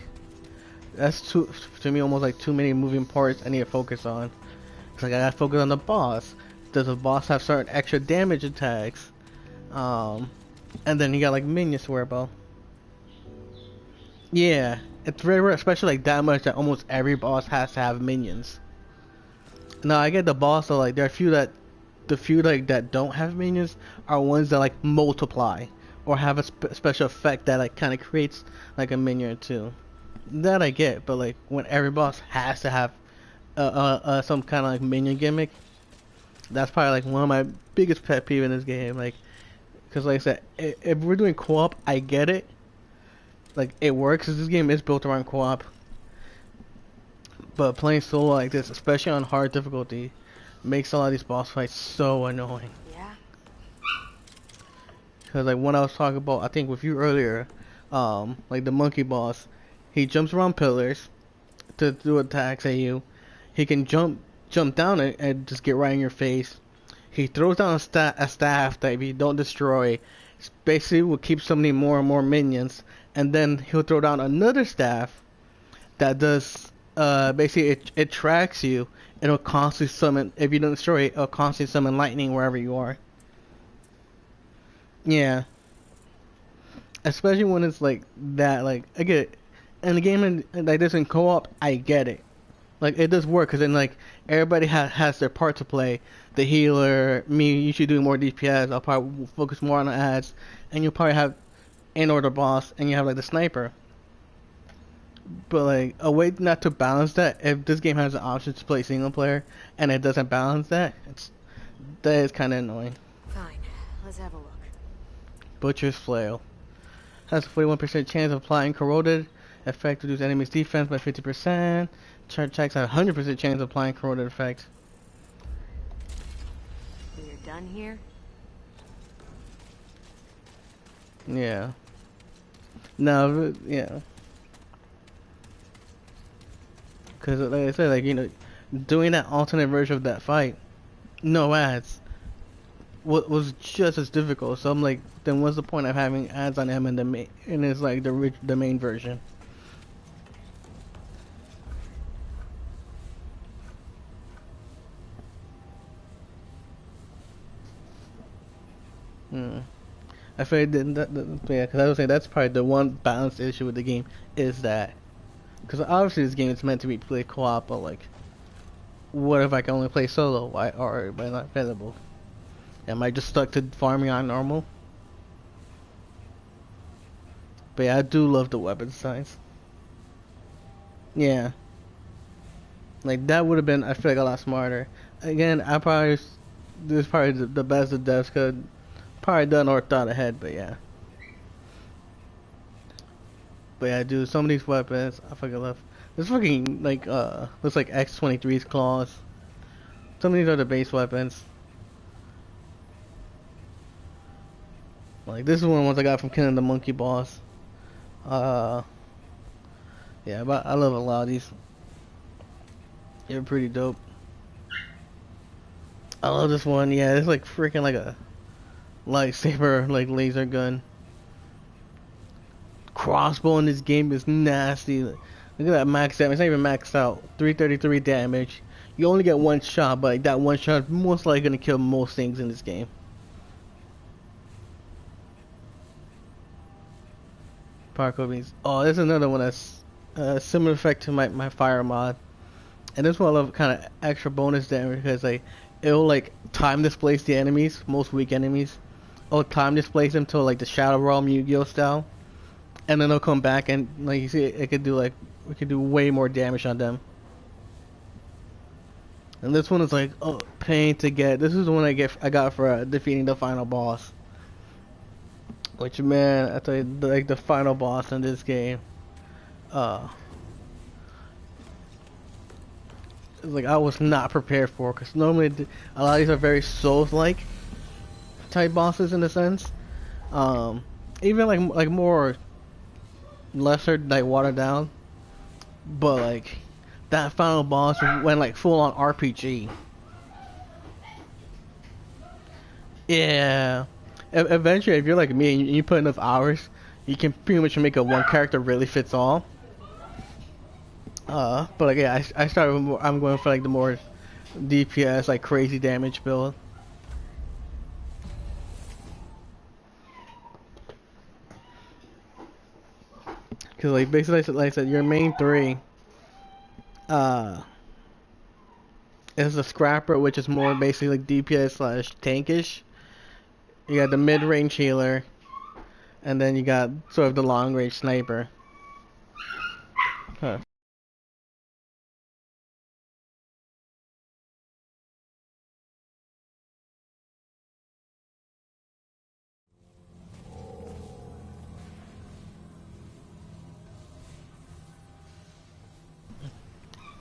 that's too to me almost like too many moving parts I need to focus on. It's like I gotta focus on the boss. Does the boss have certain extra damage attacks? Um, and then you got like minions to worry about. Yeah, it's very rare, especially like that much that almost every boss has to have minions. Now I get the boss, so like there are a few that the few like that don't have minions are ones that like multiply or have a special effect that like kind of creates like a minion or two. That I get, but like when every boss has to have some kind of like minion gimmick, that's probably like one of my biggest pet peeve in this game. Like, cause like I said, if we're doing co-op, I get it. Like it works, cause this game is built around co-op. But playing solo like this, especially on hard difficulty, makes a lot of these boss fights so annoying. Yeah. Cause like when I was talking about, I think with you earlier, like the monkey boss, he jumps around pillars to do attacks at you. He can jump down it and just get right in your face. He throws down a staff that if you don't destroy, basically will keep summoning more and more minions. And then he'll throw down another staff that does basically it tracks you. It'll constantly summon, if you don't destroy it, it'll constantly summon lightning wherever you are. Yeah. Especially when it's like that, like, I get it. And the game like this in co-op, I get it. Like, it does work, because then, like, everybody has their part to play. The healer, me, you should do more DPS, I'll probably focus more on the ads. And you'll probably have an order boss, and you have, like, the sniper. But like a way not to balance that, if this game has the option to play single player and it doesn't balance that, that is kind of annoying. Fine. Let's have a look. Butcher's Flail has a 41% chance of applying corroded effect to reduce enemy's defense by 50%. Charge attacks have a 100% chance of applying corroded effect. We're done here? Yeah. No, yeah. Because like I said, like, you know, doing that alternate version of that fight, no ads, was just as difficult. So I'm like, then what's the point of having ads on him in the main, and it's like the main version? Hmm. I feel like yeah, because I was saying that's probably the one balance issue with the game is that because obviously this game is meant to be played co-op, but like, what if I can only play solo? Why are everybody not available? Am I just stuck to farming on normal? But yeah, I do love the weapon designs. Yeah, like that would have been I feel like a lot smarter. Again, I probably this is probably the best the devs could probably done or thought ahead. But yeah, dude, some of these weapons I fucking love. This fucking like looks like X-23's claws. Some of these are the base weapons. Like this is one of the ones I got from killing the monkey boss. Uh, yeah, but I love a lot of these. They're pretty dope. I love this one. Yeah, it's like freaking like a lightsaber, like laser gun. Crossbow in this game is nasty. Look at that max damage. It's not even maxed out. 333 damage. You only get one shot, but like, that one shot is most likely gonna kill most things in this game. Parkour beans. Oh, there's another one that's similar effect to my fire mod. And this one I love kind of extra bonus damage because like it'll like time displace the enemies, most weak enemies. It'll time displace them to like the Shadow Realm Yu-Gi-Oh style, and then they'll come back and like you see it could do like we could do way more damage on them. And this one is like oh pain to get. This is the one I got for defeating the final boss. Which man, I tell you, like the final boss in this game, uh, it's like I was not prepared for because normally a lot of these are very Souls-like type bosses in a sense. Even like more lesser, like watered down, but like that final boss went like full on RPG. Yeah. Eventually, if you're like me and you put enough hours, you can pretty much make a one character really fits all. But like yeah, I started with more, I'm going for like the more DPS like crazy damage build. Cause like basically like I said, your main three uh is the scrapper, which is more basically like DPS slash tankish. You got the mid range healer, and then you got sort of the long range sniper. Huh.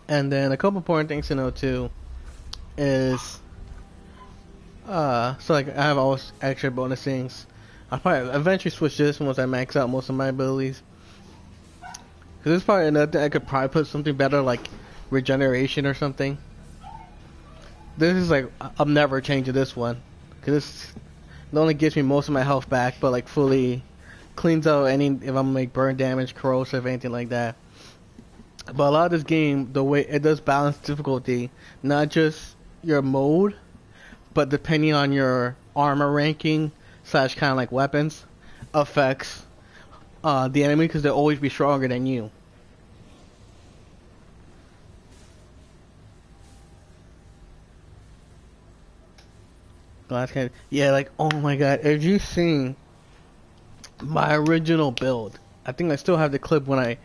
And then a couple important things to know too is so like I have all extra bonus things. I'll probably eventually switch this once I max out most of my abilities. Cause there's probably another thing I could probably put something better like regeneration or something. This is like I'm never changing this one. Cause this not only gives me most of my health back, but like fully cleans out any if I'm like burn damage, corrosive, anything like that. But a lot of this game, the way it does balance difficulty, not just your mode, but depending on your armor ranking slash kind of like weapons, affects the enemy because they'll always be stronger than you. Yeah, like oh my god, if you seen my original build, I think I still have the clip when I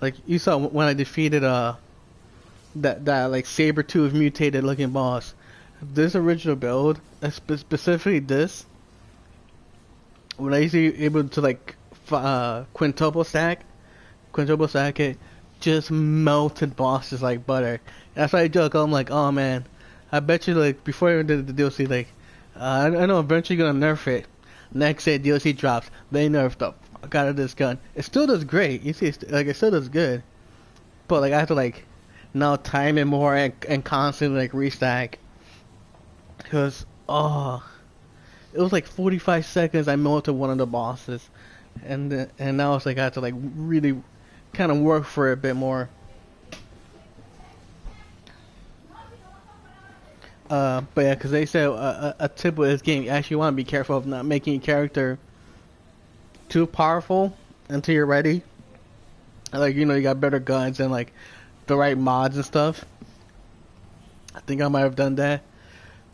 like you saw when I defeated that like saber tooth mutated looking boss. This original build, specifically this, when I used to be able to like quintuple stack it, just melted bosses like butter. That's why I joke. I'm like, oh man, I bet you like before I even did the DLC, like I know eventually gonna nerf it. Next day DLC drops, they nerfed the fuck out of this gun. It still does great. You see, like it still does good, but like I have to like now time it more and constantly like restack. Cause oh it was like 45 seconds. I melted one of the bosses, and now it's like I have to like really kind of work for it a bit more. But yeah, because they said a tip with this game, you actually want to be careful of not making your character too powerful until you're ready. Like, you know, you got better guns and like the right mods and stuff. I think I might have done that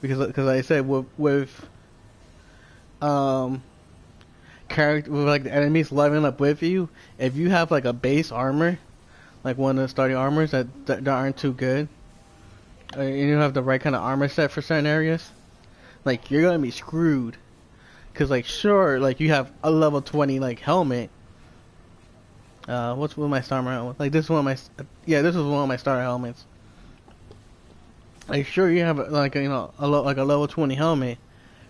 because like I said, with character, with like the enemies leveling up with you, if you have like a base armor, like one of the starting armors that aren't too good, and you have the right kind of armor set for certain areas, like you're gonna be screwed. Cause like sure, like you have a level 20 like helmet. What's one of my starter helmets? Like this is one of my, yeah, this is one of my starter helmets. Like sure you have like, you know, like a level 20 helmet,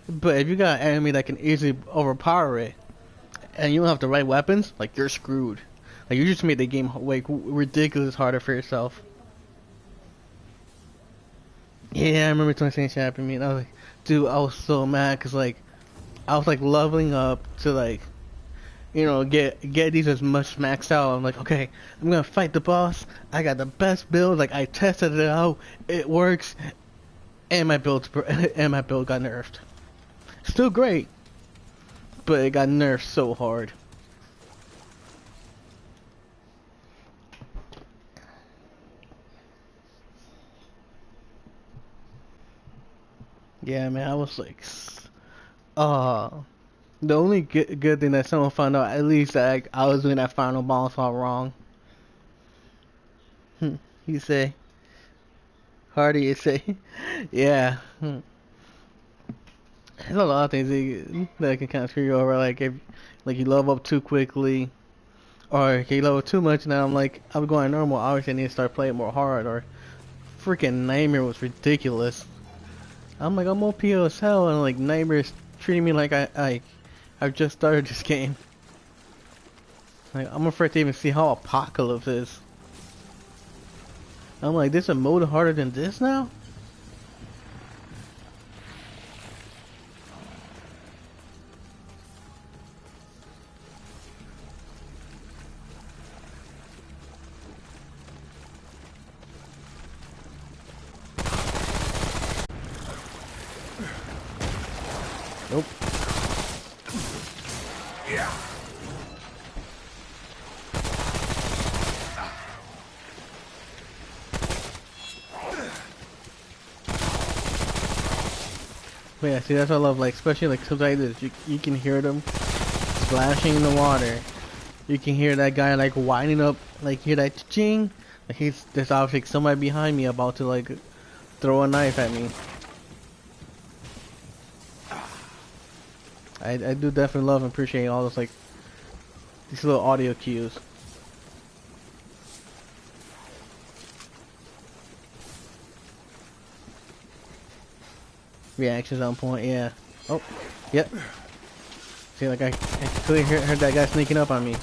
but if you got an enemy that can easily overpower it, and you don't have the right weapons, like you're screwed. Like you just made the game like ridiculous harder for yourself. Yeah, I remember 20 happened to me, and I was like, dude, I was so mad because like I was like leveling up to like, you know, get these as much maxed out. I'm like, okay, I'm gonna fight the boss. I got the best build. Like I tested it out, it works, and my build got nerfed. Still great, but it got nerfed so hard. Yeah, man, I was like, uh, the only good thing that someone found out, at least that I was doing that final boss all wrong. You say, Hardy, you say, yeah. There's a lot of things that can kind of screw you over, like if like you level up too quickly, or if you level too much. Now I'm going normal. Obviously, I need to start playing more hard. Or freaking Nightmare was ridiculous. I'm like I'm OP as hell, and like Nightmare's treating me like I've just started this game. Like I'm afraid to even see how Apocalypse is. I'm like, this a mode harder than this now? Nope. Yeah. But yeah, see, that's what I love. Like, especially like sometimes like this, you can hear them splashing in the water. You can hear that guy like winding up, like hear that ching. Like there's obviously somebody behind me about to like throw a knife at me. I do definitely love and appreciate all those like these little audio cues. Reactions on point, yeah. Oh, yep. See, like I clearly heard that guy sneaking up on me.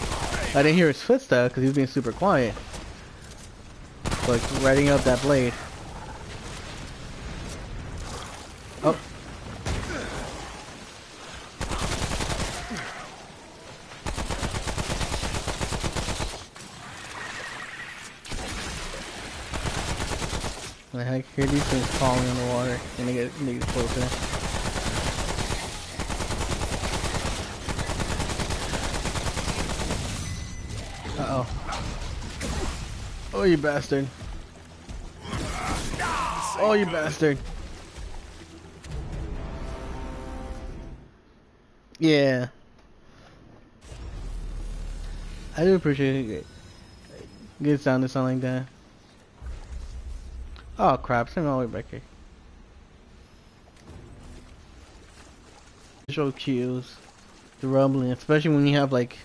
I didn't hear his footsteps because he was being super quiet. Like riding up that blade. Oh. I hear these things falling in the water and they get closer. Uh oh. Oh, you bastard. Oh, you bastard. Yeah. I do appreciate it. Good sound to sound like that. Oh crap, send me all the way back here. Visual cues, the rumbling, especially when you have like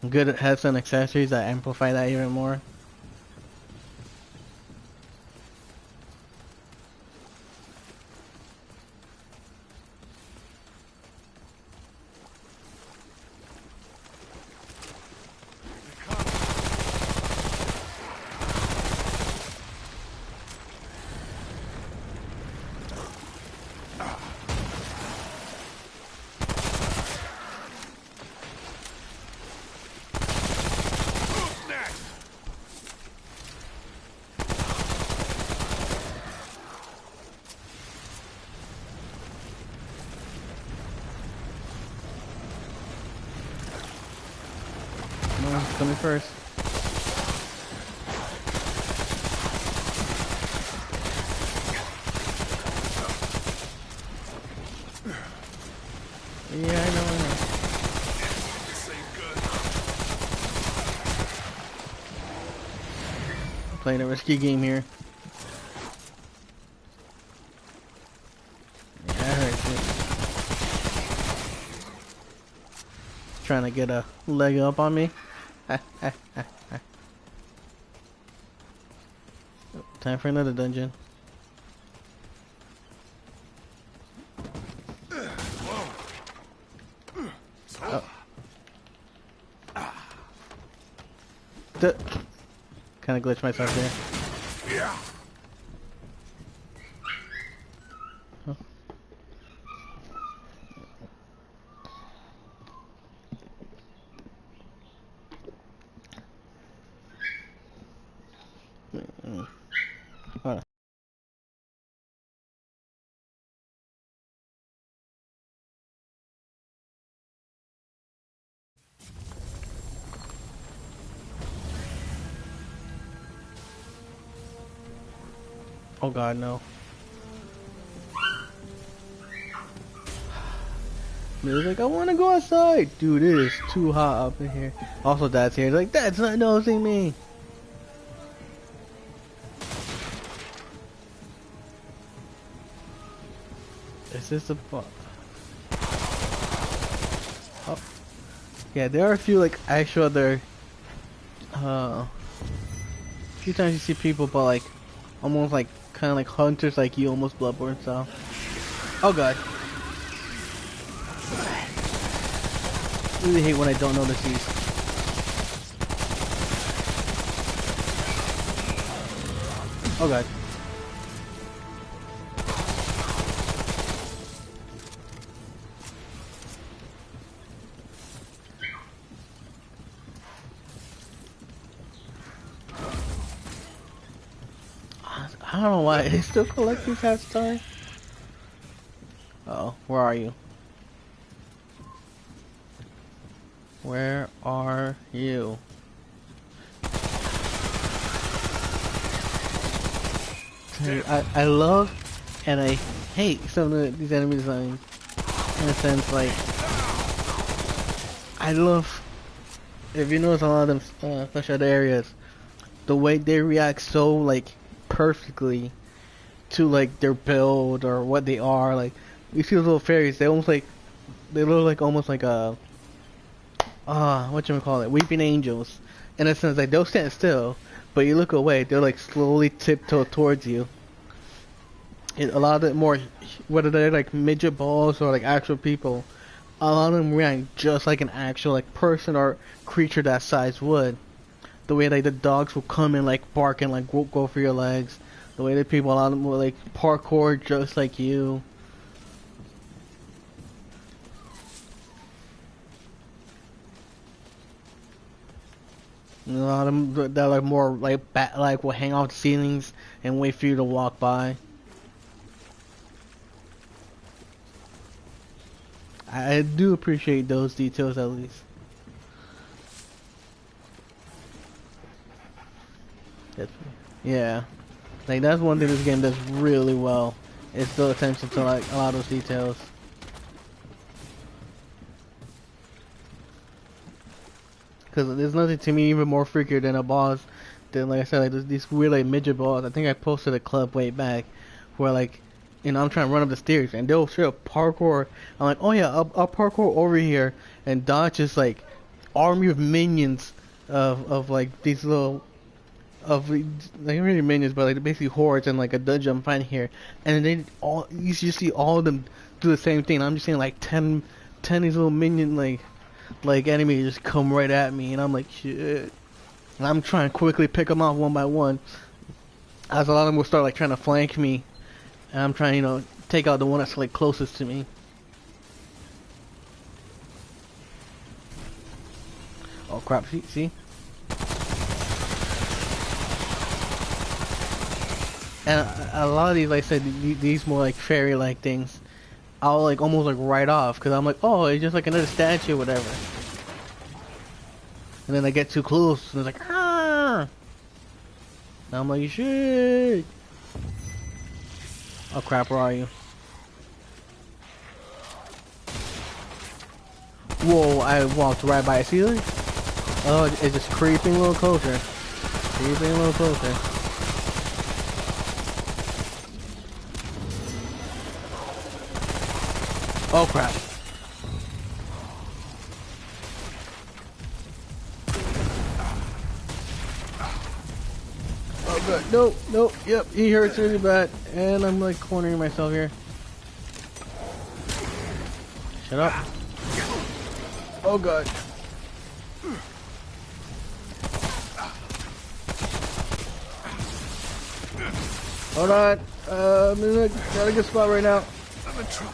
good headset and accessories that amplify that even more. Come on, coming first. Yeah, I know. This ain't good. I'm playing a risky game here. Yeah, I heard it. Trying to get a leg up on me. Time for another dungeon. Oh. Kind of glitched myself there. Yeah. Oh. Hold on. Oh god, no. He's like, I want to go outside. Dude, it is too hot up in here. Also, Dad's here. He's like, Dad's not noticing me. Is this a bug? Oh. Yeah, there are a few, like, actual other... a few times you see people, but, like, almost, like, kind of like hunters like you, almost Bloodborne style. Oh, God. I really hate when I don't notice these. Oh, God. I don't know why I still collect these half the time. Uh-oh, where are you? Where are you? I love and I hate some of these enemy designs. In a sense, like, I love, if you notice a lot of them flesh out areas, the way they react so, like, perfectly to, like, their build or what they are. Like, you see those little fairies, they almost like, they look like almost like a, whatchamacallit, weeping angels. In a sense, like, they'll stand still, but you look away, they're like slowly tiptoe towards you. A lot of it more, whether they're like midget balls or like actual people, a lot of them react just like an actual like person or creature that size would. The way like the dogs will come and like bark and like go for your legs. The way that people, a lot of them will like parkour just like you. And a lot of them that like more like like will hang off the ceilings and wait for you to walk by. I do appreciate those details at least. Yeah, like that's one thing this game does really well. It's still attention to like a lot of those details. Because there's nothing to me even more freakier than a boss than, like I said, like these weird like midget balls. I think I posted a clip way back where like, you know, I'm trying to run up the stairs and they'll straight up parkour. I'm like, oh yeah, I'll parkour over here and dodge this like army of minions of like these little of like really minions, but like basically hordes and like a dungeon I'm finding here, and they all you just see all of them do the same thing. I'm just seeing like 10 of these little minion like enemies just come right at me, and I'm like shit. And I'm trying to quickly pick them off one by one, as a lot of them will start like trying to flank me, and I'm trying, you know, take out the one that's like closest to me. Oh crap! See? And a lot of these, like I said, these more like fairy-like things, I'll like almost like write off because I'm like, oh, it's just like another statue or whatever. And then I get too close, and it's like, ah! Now I'm like, shit! Oh crap, where are you? Whoa, I walked right by it. See it? Oh, it's just creeping a little closer. Creeping a little closer. Oh crap. Oh god, no, no, yep, he hurts really bad. And I'm like cornering myself here. Shut up. Oh god. Hold on. I'm in not a good spot right now. I'm in trouble.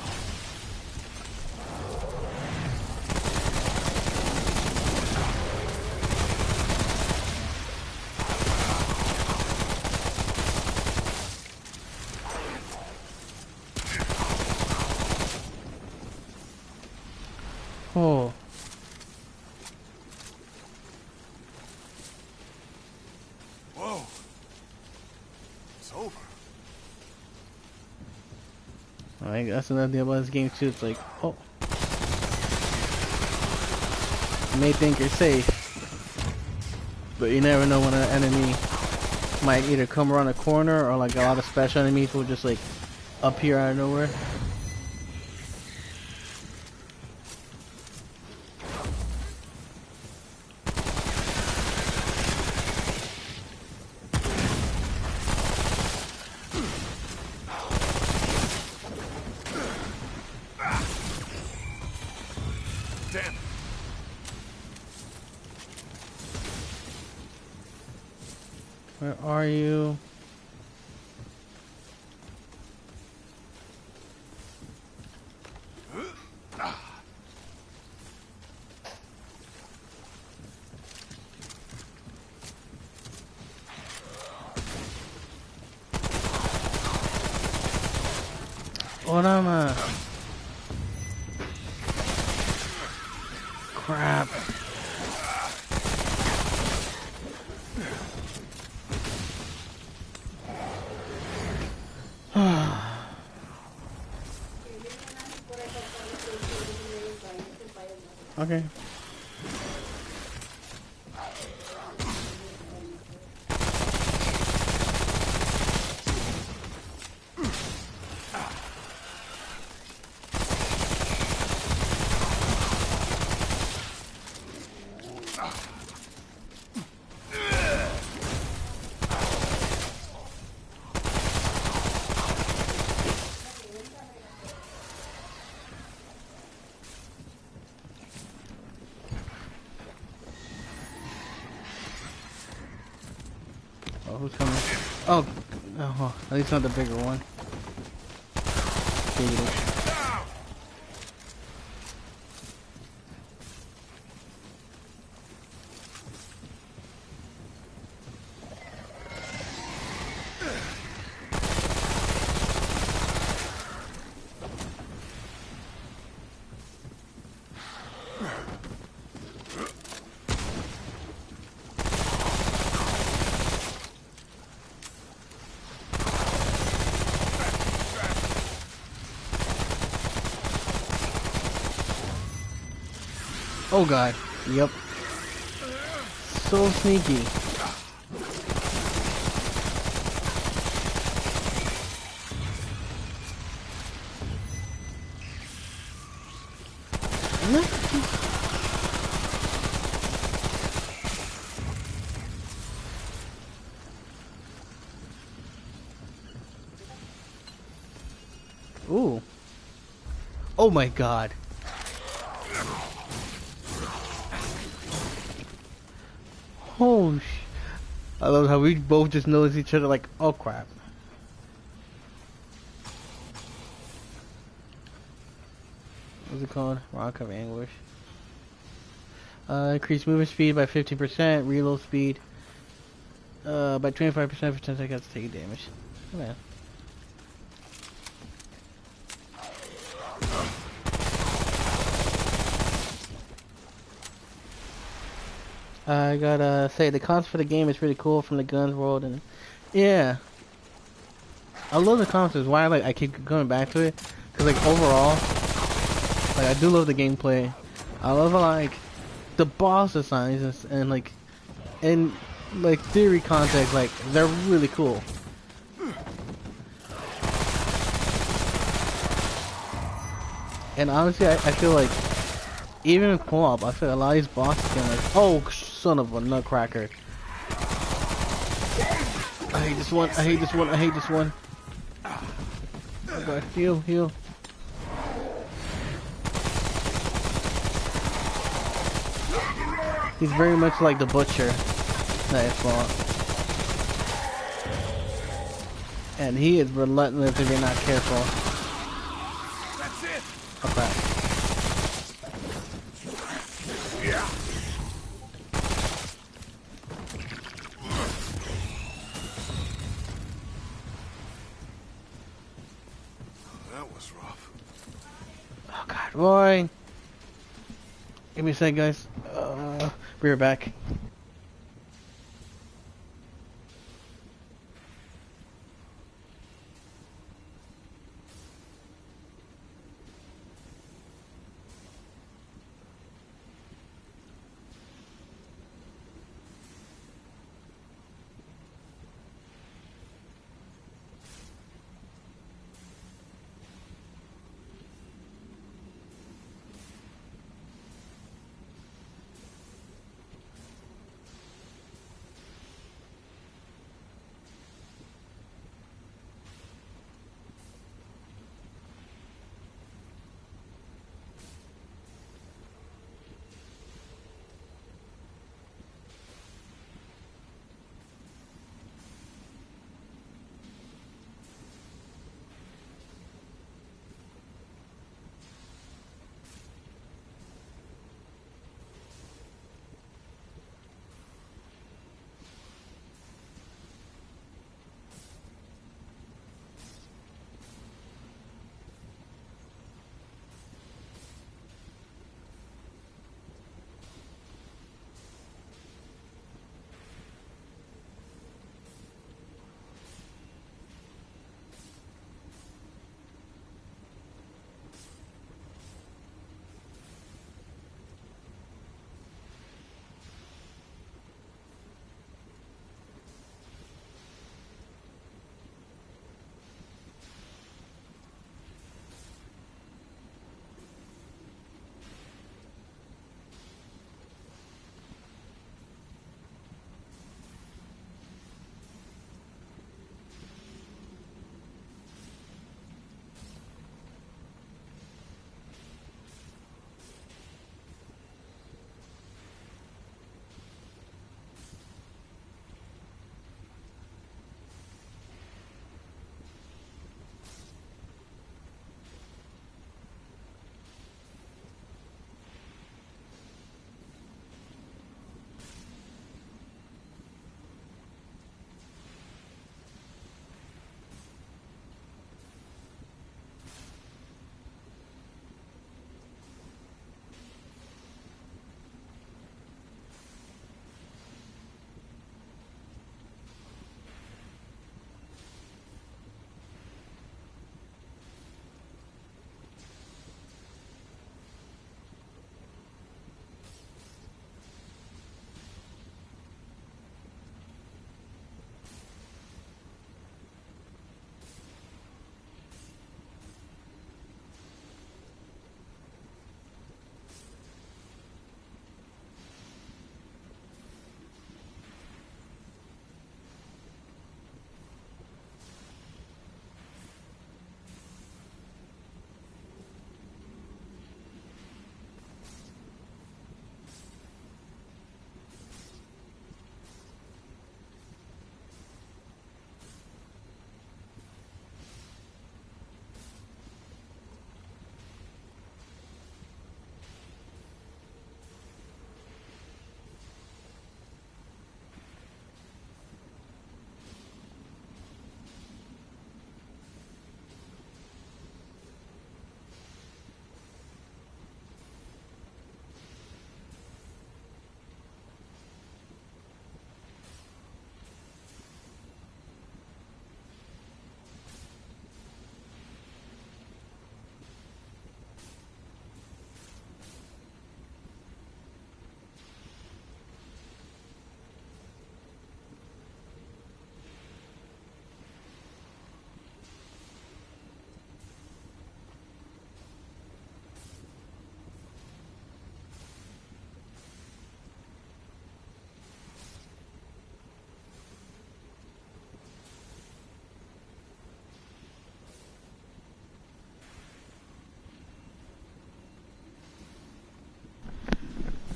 Oh. Whoa. It's over. Alright, that's another thing about this game too. It's like, oh. You may think you're safe, but you never know when an enemy might either come around a corner or like a lot of special enemies will just like appear out of nowhere. Damn. Where are you? What am I? Crap. Okay. Oh, who's coming? Oh, oh, at least not the bigger one. Oh god. Yep. So sneaky. Ooh. Oh my god. Oh sh. I love how we both just notice each other like, oh crap. What's it called? Rock of Anguish. Increase movement speed by 15%, reload speed by 25% for 10 seconds to take damage. Oh, man. I gotta say the concept for the game is really cool from the guns world, and yeah, I love the concept. Why I keep going back to it, cause like overall, like I do love the gameplay. I love like the boss designs and like in like theory context, like they're really cool. And honestly, I feel like even in co-op, I feel a lot of these bosses can like, oh son of a nutcracker. I hate this one. I hate this one. I hate this one. Oh god, heal, heal. He's very much like the butcher that I fought. And he is relentless if you're not careful. That's it. Oh crap. Yeah. That was rough. Oh god, Roy. Give me a sec, guys. Be right back.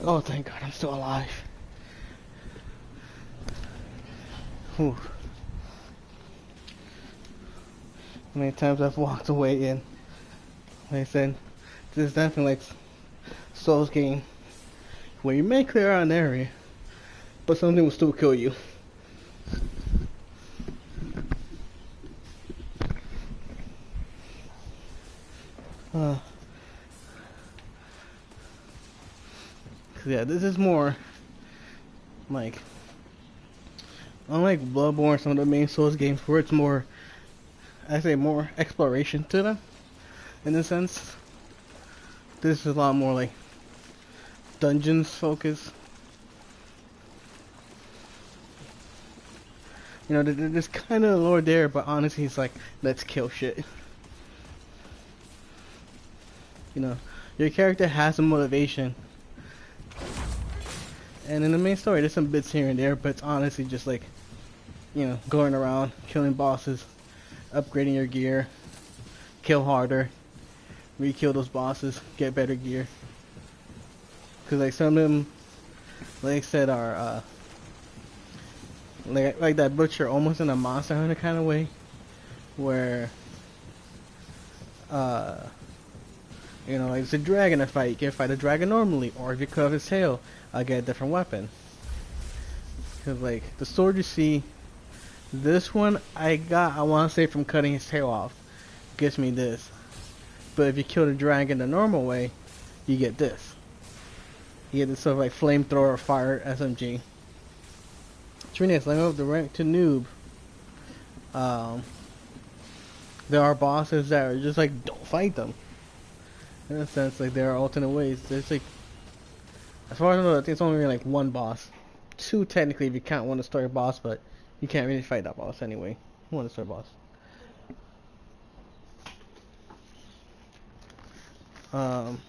Oh, thank God, I'm still alive. Whew. How many times I've walked away and, like I said, this is definitely like Souls game where you may clear out an area, but something will still kill you. Uh, 'Cause yeah, this is more like, unlike Bloodborne, some of the main Souls games where it's more, I say more exploration to them, in a sense. This is a lot more like dungeons focus. You know, there's kind of lore there, but honestly, it's like, let's kill shit. You know, your character has a motivation. And in the main story, there's some bits here and there, but it's honestly just like, you know, going around, killing bosses, upgrading your gear, kill harder, re-kill those bosses, get better gear. Because like some of them, like I said, are like that butcher, almost in a Monster Hunter kind of way, where you know, like it's a dragon to fight, you can fight a dragon normally, or if you cut off his tail, I'll get a different weapon. Because like the sword you see, this one I want to say from cutting his tail off, gives me this. But if you kill the dragon the normal way, you get this. You get this sort of like flamethrower fire SMG. It's really nice. Let me go up the rank to noob. There are bosses that are just like, don't fight them. In a sense, like there are alternate ways. There's like, as far as I know, I think it's only really like one boss. Two technically if you count one the story boss, but you can't really fight that boss anyway. One the story boss. Um,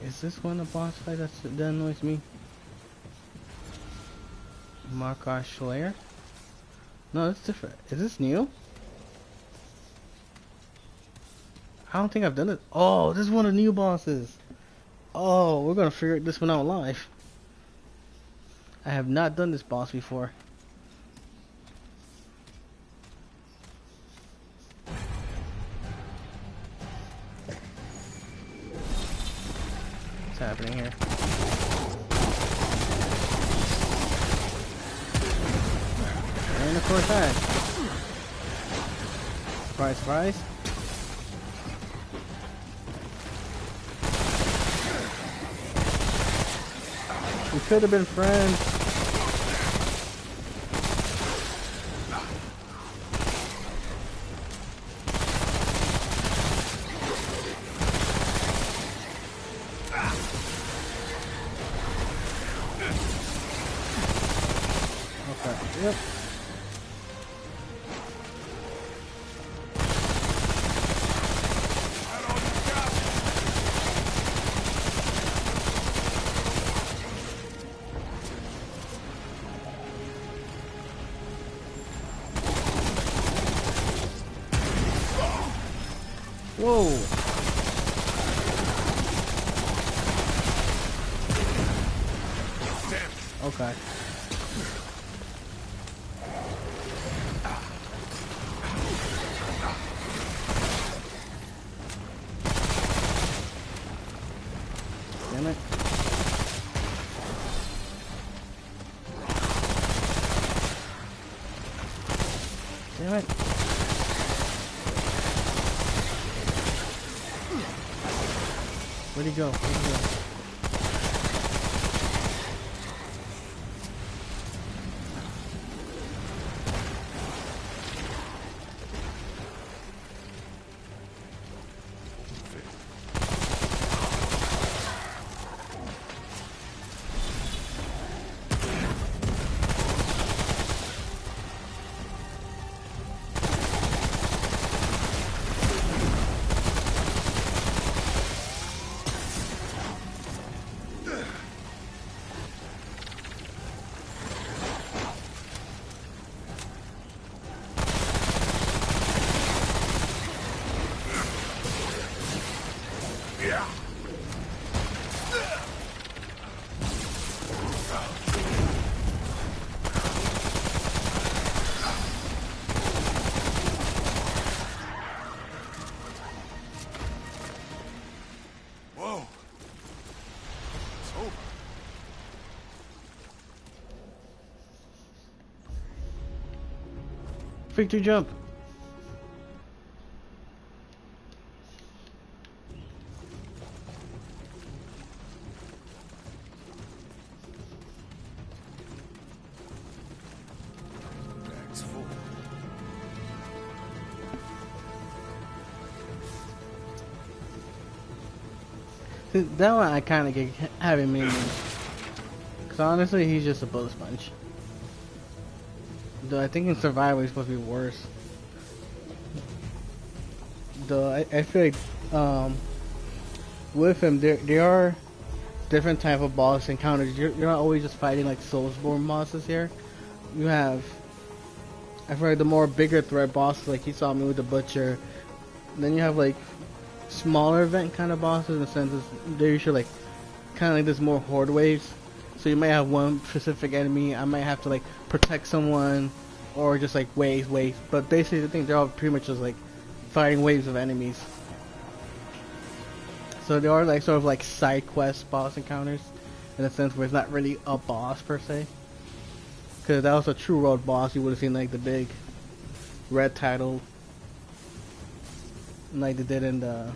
is this one a boss fight that annoys me? Markar Slayer? No, it's different. Is this new? I don't think I've done it. Oh, this is one of the new bosses. Oh, we're gonna figure this one out live. I have not done this boss before. What's happening here? And of course that. Surprise, surprise. We could have been friends. Okay, yep. Whoa! Okay. Damn it. Damn it. Where'd he go? Where'd he go? Whoa. It's over. Victory jump. Bag's full. See, that one I kind of get having me. Because honestly, he's just a bullet sponge. Though I think in survival he's supposed to be worse. Though I feel like with him there are different type of boss encounters. You're not always just fighting like Soulsborne bosses here. You have, I feel like the more bigger threat bosses, like you saw me with the Butcher. Then you have like smaller event kind of bosses in the sense they're usually like kind of like this more horde waves. So you might have one specific enemy. I might have to like protect someone, or just like waves. But basically, I think they're all pretty much just like fighting waves of enemies. So they are like sort of like side quest boss encounters, in a sense where it's not really a boss per se. Because that was a true world boss, you would have seen like the big red title, like they did in the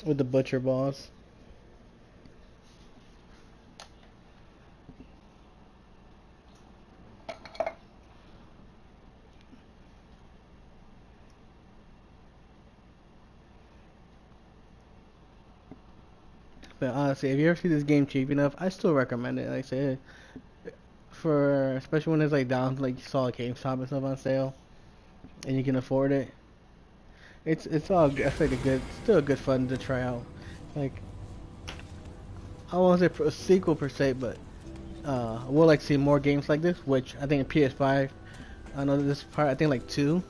with the Butcher boss. But honestly, if you ever see this game cheap enough, I still recommend it. Like I said, for especially when it's like down, like you saw like GameStop and stuff on sale, and you can afford it. It's all good. It's like still a good fun to try out. Like I won't say a sequel per se, but I would like to see more games like this. Which I think in PS5, I know this part. I think like 2.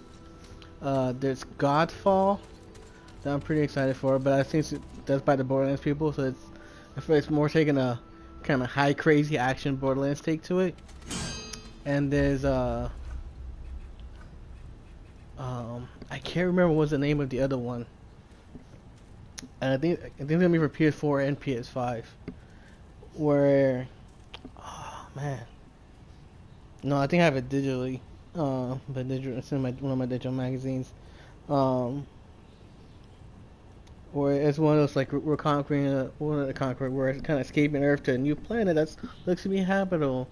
There's Godfall that I'm pretty excited for, but I think that's by the Borderlands people, so I feel it's more taking a kind of high crazy action Borderlands take to it. And there's I can't remember what's the name of the other one. And I think it's gonna be for PS4 and PS5. Where, oh man, no, I think I have it digitally. But it's in one of my digital magazines. Where it's one of those like we're conquering we're kind of escaping Earth to a new planet that looks to be habitable,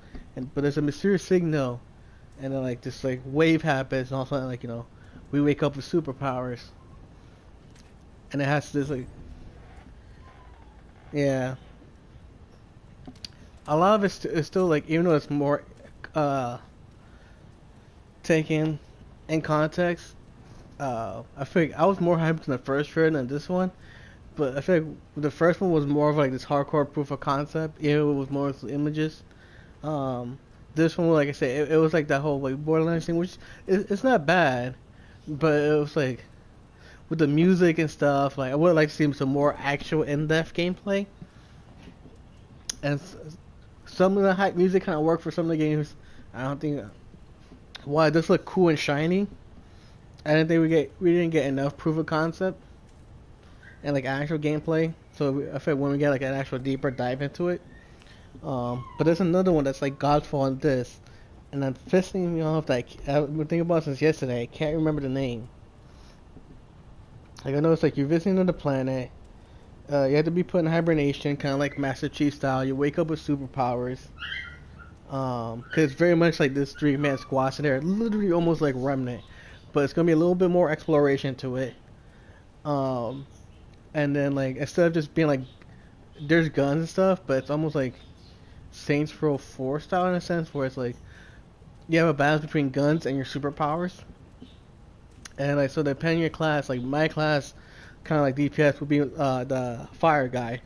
but there's a mysterious signal, and then like this like wave happens, and all of a sudden like we wake up with superpowers, and it has this like, yeah, a lot of it's still like, even though it's more taken in context. I feel like I was more hyped in the first trailer than this one, but I feel like the first one was more of like this hardcore proof of concept. Yeah, it was more images. This one, like I said, it was like that whole like Borderlands thing, which it's not bad, but it was like with the music and stuff. Like I would like to see some more actual in-depth gameplay, and some of the hype music kind of worked for some of the games. I don't think why it does look cool and shiny. I didn't think we didn't get enough proof of concept. and like actual gameplay. So I feel when we get like an actual deeper dive into it. But there's another one that's like Godfall and this, and I'm pissing me off that I've been thinking about it since yesterday. I can't remember the name. Like I know it's like you're visiting another planet. You have to be put in hibernation, kind of like Master Chief style. You wake up with superpowers. Cause it's very much like this three-man squad. So they're literally almost like Remnant, but it's gonna be a little bit more exploration to it. Um, and then like instead of just being like there's guns and stuff, but it's almost like Saints Row 4 style in a sense, where it's like you have a balance between guns and your superpowers. And like so, depending on your class, like my class, kind of like DPS would be the fire guy.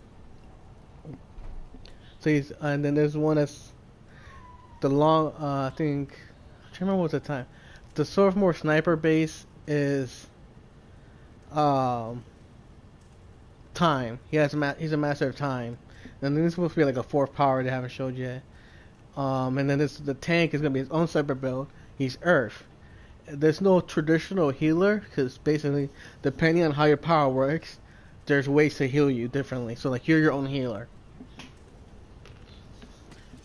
So he's and then there's one that's the long I think I can't remember what's the time. The sophomore sniper base is um time. He's a master of time. And then this is supposed to be like a fourth power they haven't showed yet. And then the tank is gonna be his own separate build. He's Earth. There's no traditional healer because basically, depending on how your power works, there's ways to heal you differently. So like you're your own healer.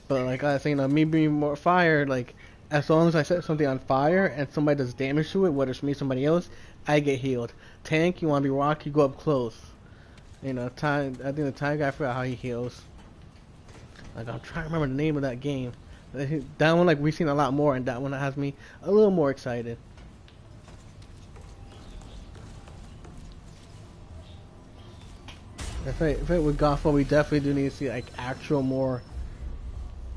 But like I think, me being more fire, like as long as I set something on fire and somebody does damage to it, whether it's me or somebody else, I get healed. Tank, you want to be rock, you go up close. Time. I think the time guy, I forgot how he heals. Like I'm trying to remember the name of that game. That one, like we've seen a lot more, and that one has me a little more excited. If it with Godfall, we definitely do need to see like actual more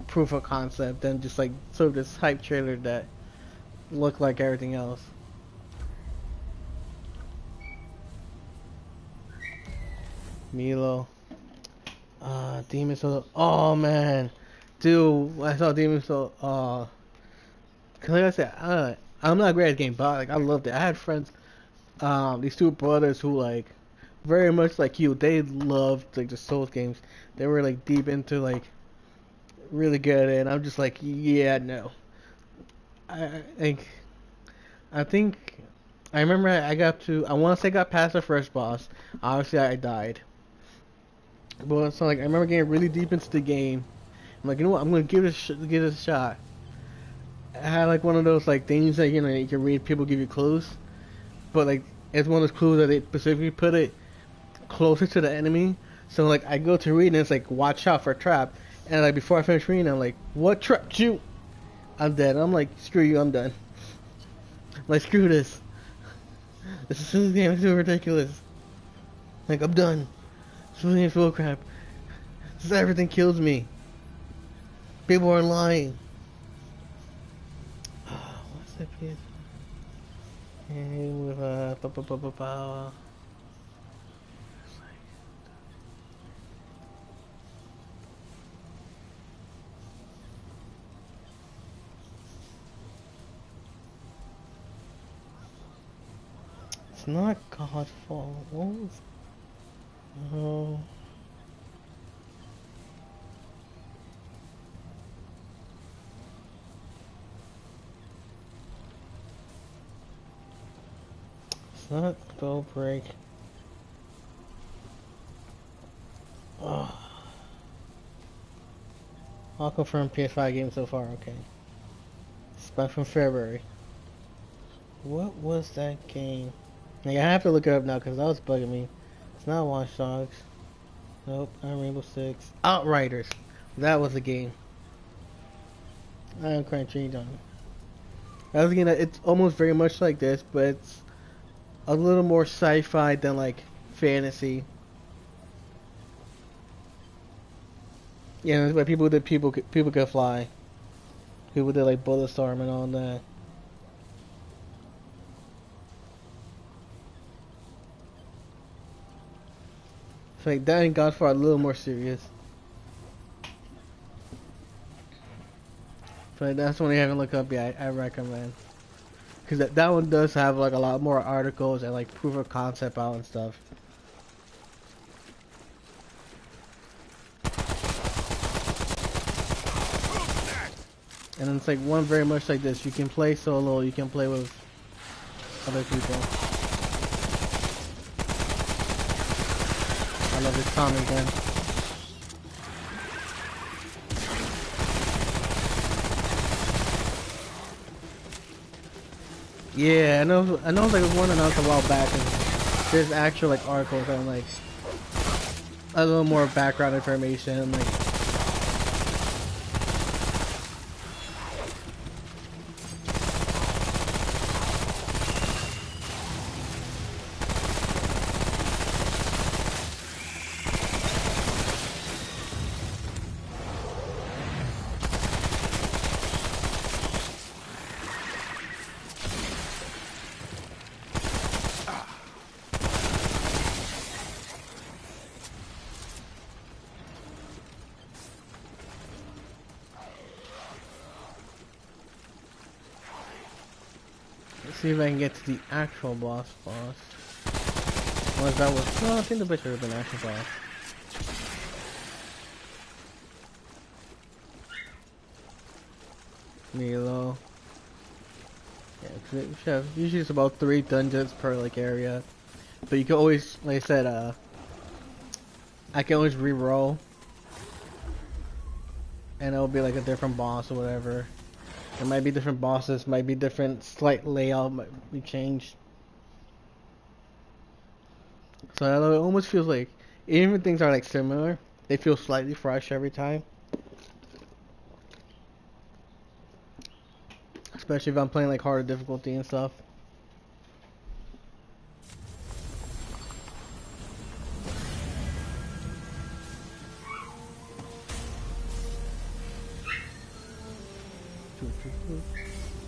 proof of concept than just like sort of this hype trailer that looked like everything else. Milo. Demon Soul. Oh man, dude, I saw Demon Soul. Cause like I said, I'm not great at game, but like I loved it. I had friends, these two brothers who like very much like you. They loved like the Souls games. They were like deep into like really good at it. And I'm just like, yeah, no. Like I think I remember I got to. I want to say I got past the first boss. Obviously, I died. But so like I remember getting really deep into the game. I'm like, you know what? I'm gonna give it a shot. I had like one of those like things that you can read. People give you clues, but like it's one of those clues that they specifically put it closer to the enemy. So like I go to read and it's like watch out for a trap. And like before I finish reading, I'm like, what trapped you? I'm dead. I'm like, screw you. I'm done. Like screw this. This game is too ridiculous. Like I'm done. This is full crap. Everything kills me. People are lying. What's that piece? And with it's not Godfall. What was? Oh. It's not Spellbreak. Oh. I'll confirm PS5 game so far, okay. It's back from February. What was that game? Like, I have to look it up now because that was bugging me. It's not Watch Dogs. Nope, not Rainbow Six. Outriders. That was the game. I am crunchy done. That was a game that it's almost very much like this, but it's a little more sci-fi than like fantasy. Yeah, it's where people could fly. People did like Bulletstorm and all that. So like that and Godfall are a little more serious. So like, that's one you haven't looked up yet. I recommend. Because that one does have like a lot more articles and like proof of concept out and stuff. And then it's like one very much like this. You can play solo, you can play with other people. I love this Tommy gun. Yeah, I know like one announced a while back and there's actual like articles on like a little more background information like let's see if I can get to the actual boss. Unless that was no, I think the bitch would have been actual boss. Milo. Yeah, cause usually it's about 3 dungeons per like area. But you can always, like I said, I can always re-roll. And it'll be like a different boss or whatever. It might be different bosses, might be different, slight layout might be changed. So I know it almost feels like, even if things are like similar, they feel slightly fresh every time. Especially if I'm playing like harder difficulty and stuff.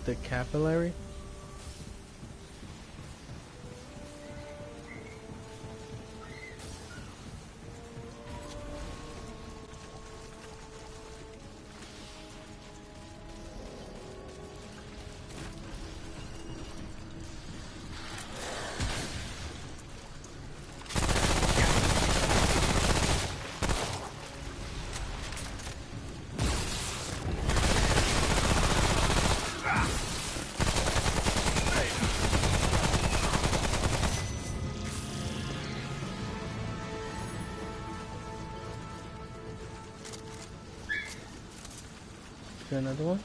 The capillary? Another one?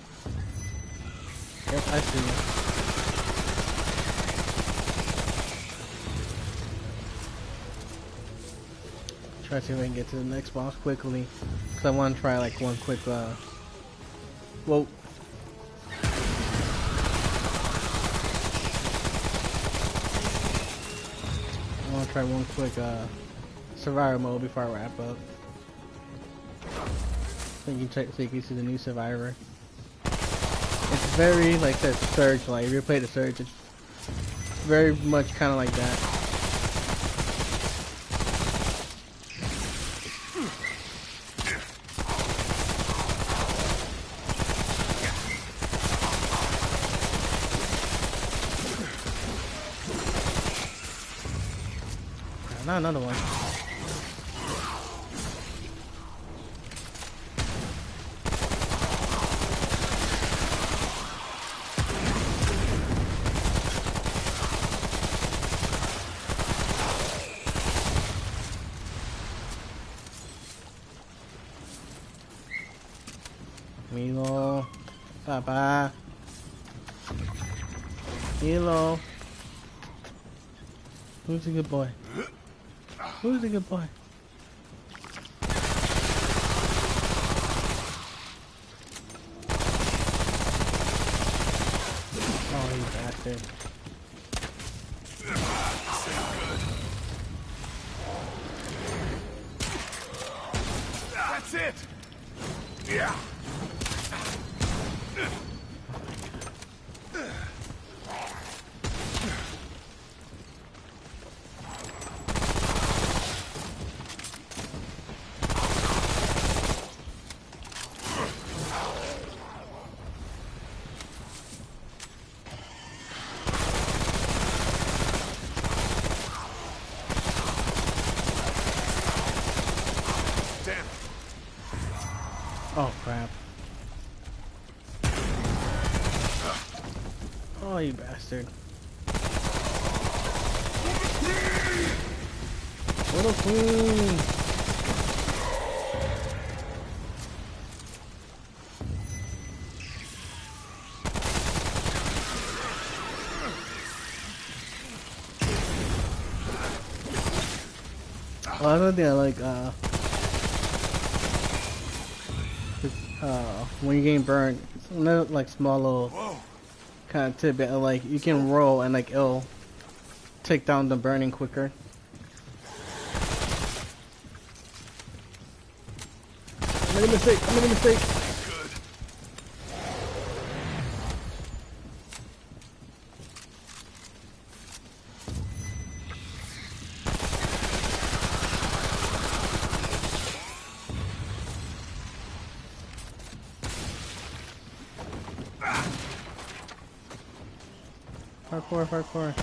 Yep, I see you. Try to see if I can get to the next boss quickly. Cause I want to try like one quick, whoa. I want to try one quick, survivor mode before I wrap up. So you can check so you can see the new survivor. It's very like that Surge, like if you play the Surge, it's very much kind of like that. Not another one. Milo, Papa, Milo. Who's a good boy? Who's a good boy? Oh, you bastard. That's it. Yeah. Oh crap. Oh, you bastard. Little queen. Oh, another thing I like, when you're getting burned, it's another like small little kind of tidbit. Like you can roll and like it'll take down the burning quicker. I made a mistake. I made a mistake. Parkour, parkour.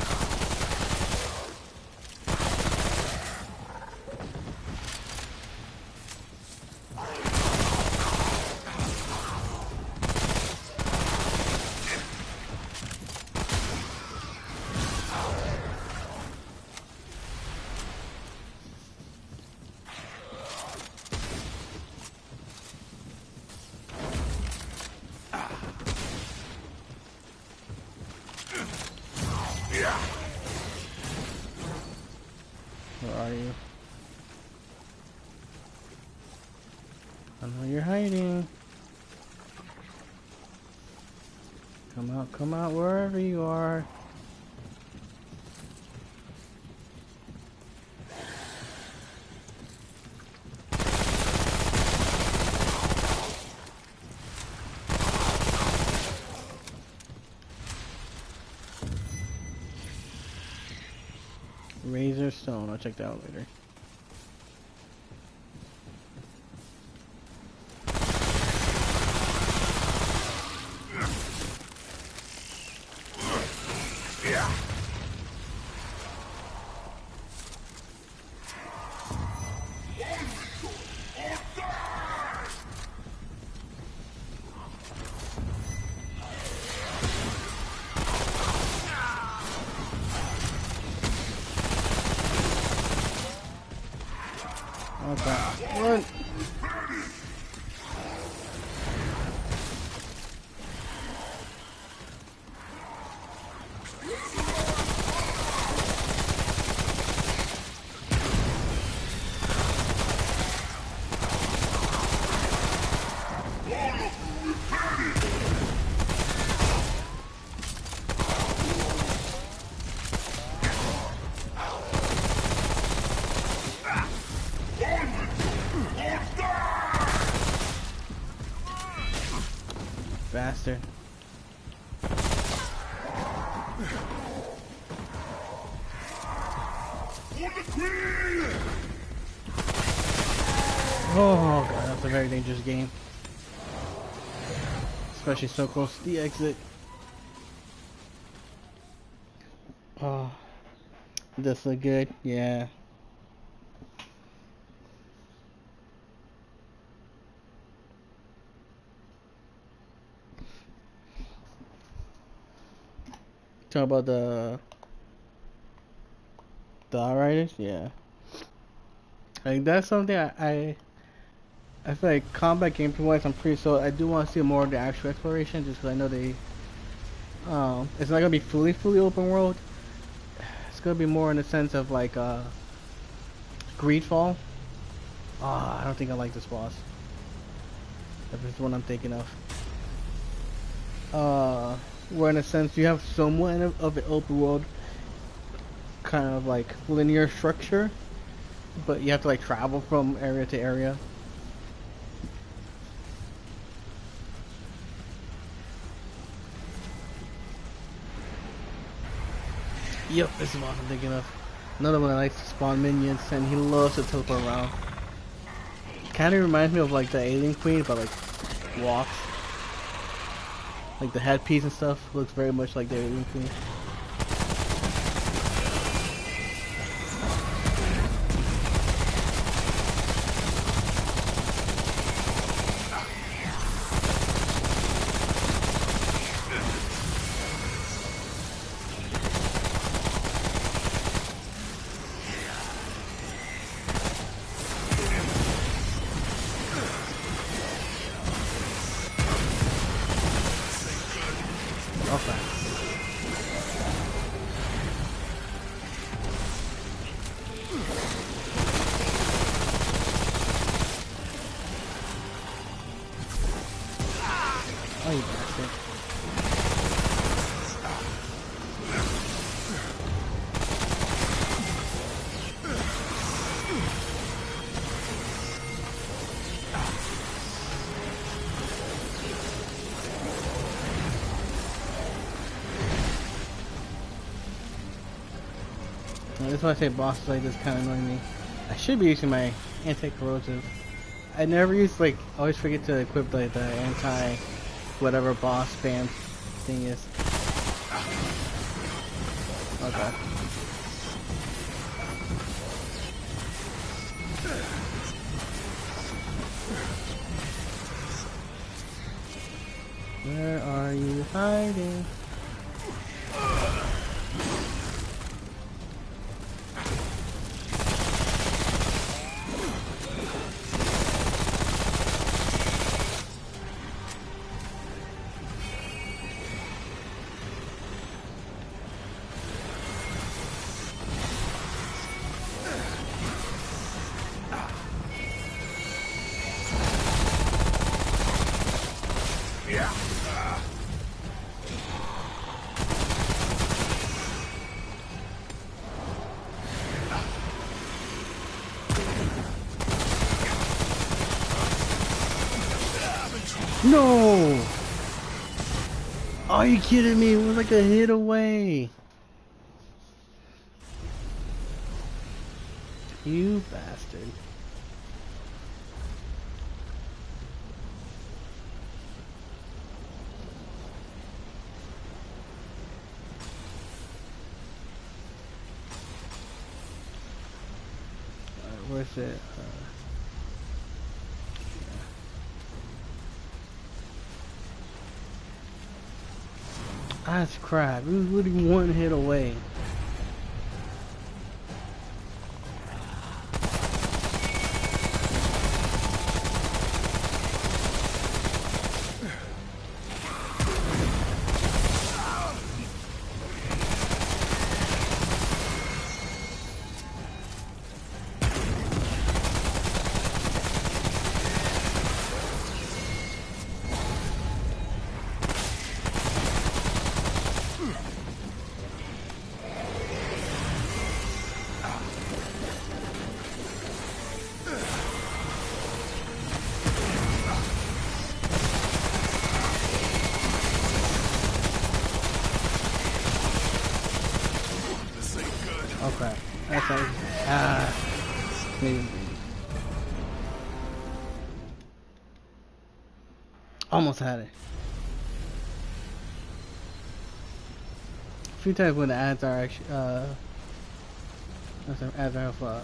Where are you? I know you're hiding. Come out, wherever you are. Razor Stone, I'll check that out later. Okay, run! Bastard. Oh god, that's a very dangerous game. Especially so close to the exit. Oh, this look good? Yeah. Talk about the outriders? Yeah. Like that's something I feel like combat gameplay wise I'm pretty so I do want to see more of the actual exploration just because I know they it's not gonna be fully open world. It's gonna be more in the sense of like Greedfall. I don't think I like this boss. If it's the one I'm thinking of. Where in a sense you have somewhat of an open world kind of like linear structure, but you have to like travel from area to area. Yep, this is what I'm thinking of. Another one that likes to spawn minions and he loves to teleport around. Kinda reminds me of like the Alien Queen, but like walks. Like the headpiece and stuff looks very much like the Alien Queen. That's why I say bosses like this kind of annoy me. I should be using my anti-corrosive. I never use, like, always forget to equip like the anti whatever boss spam thing is. Okay. Where are you hiding? No! Are you kidding me? It was like a hit away. You bastard. Alright, where's it? That's crap. It was literally one hit away. Okay. That's like, maybe. Almost had it. A few times when the ads are actually, ads are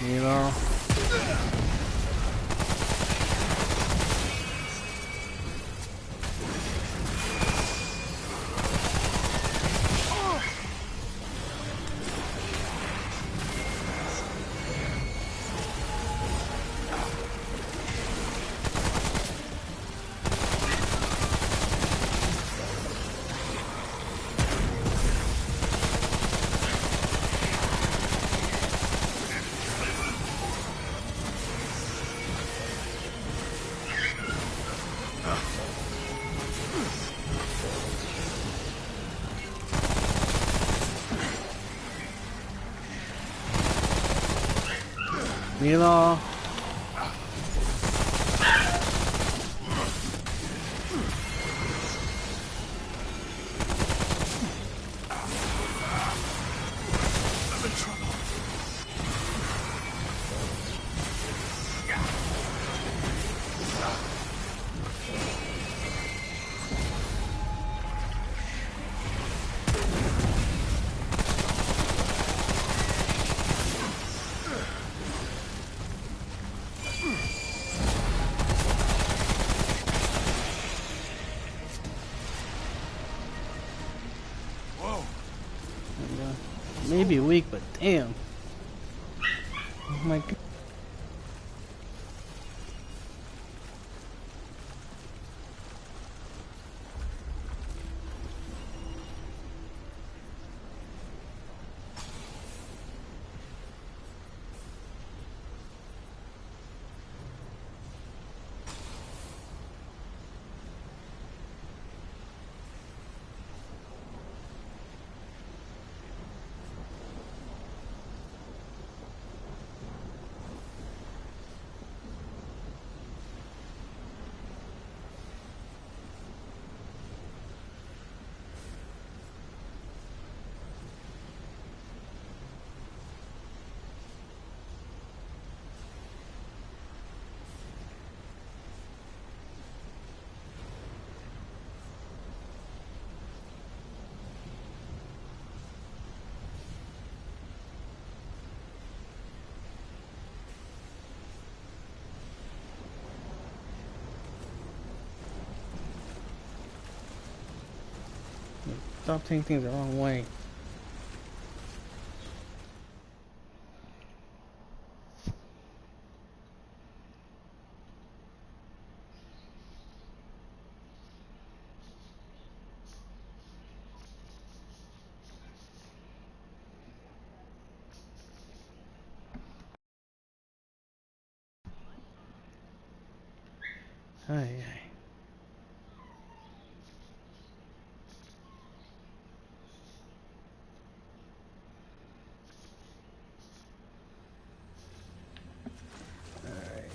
you know. Milo. Maybe weak, but damn. Oh my god. Stop taking things the wrong way. Ay, ay. Alright.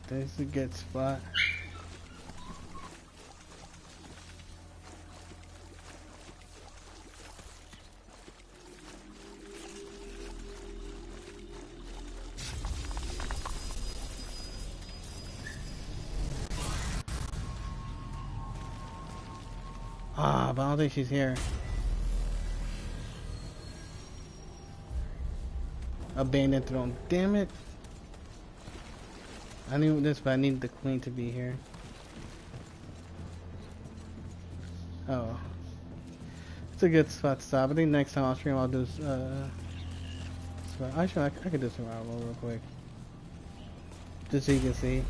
This is a good spot. Ah, but I don't think she's here. Abandoned throne. Damn it. I knew this, but I need the queen to be here. Oh. It's a good spot to stop. I think next time I'll stream, I'll do actually, I could do survival real quick. Just so you can see.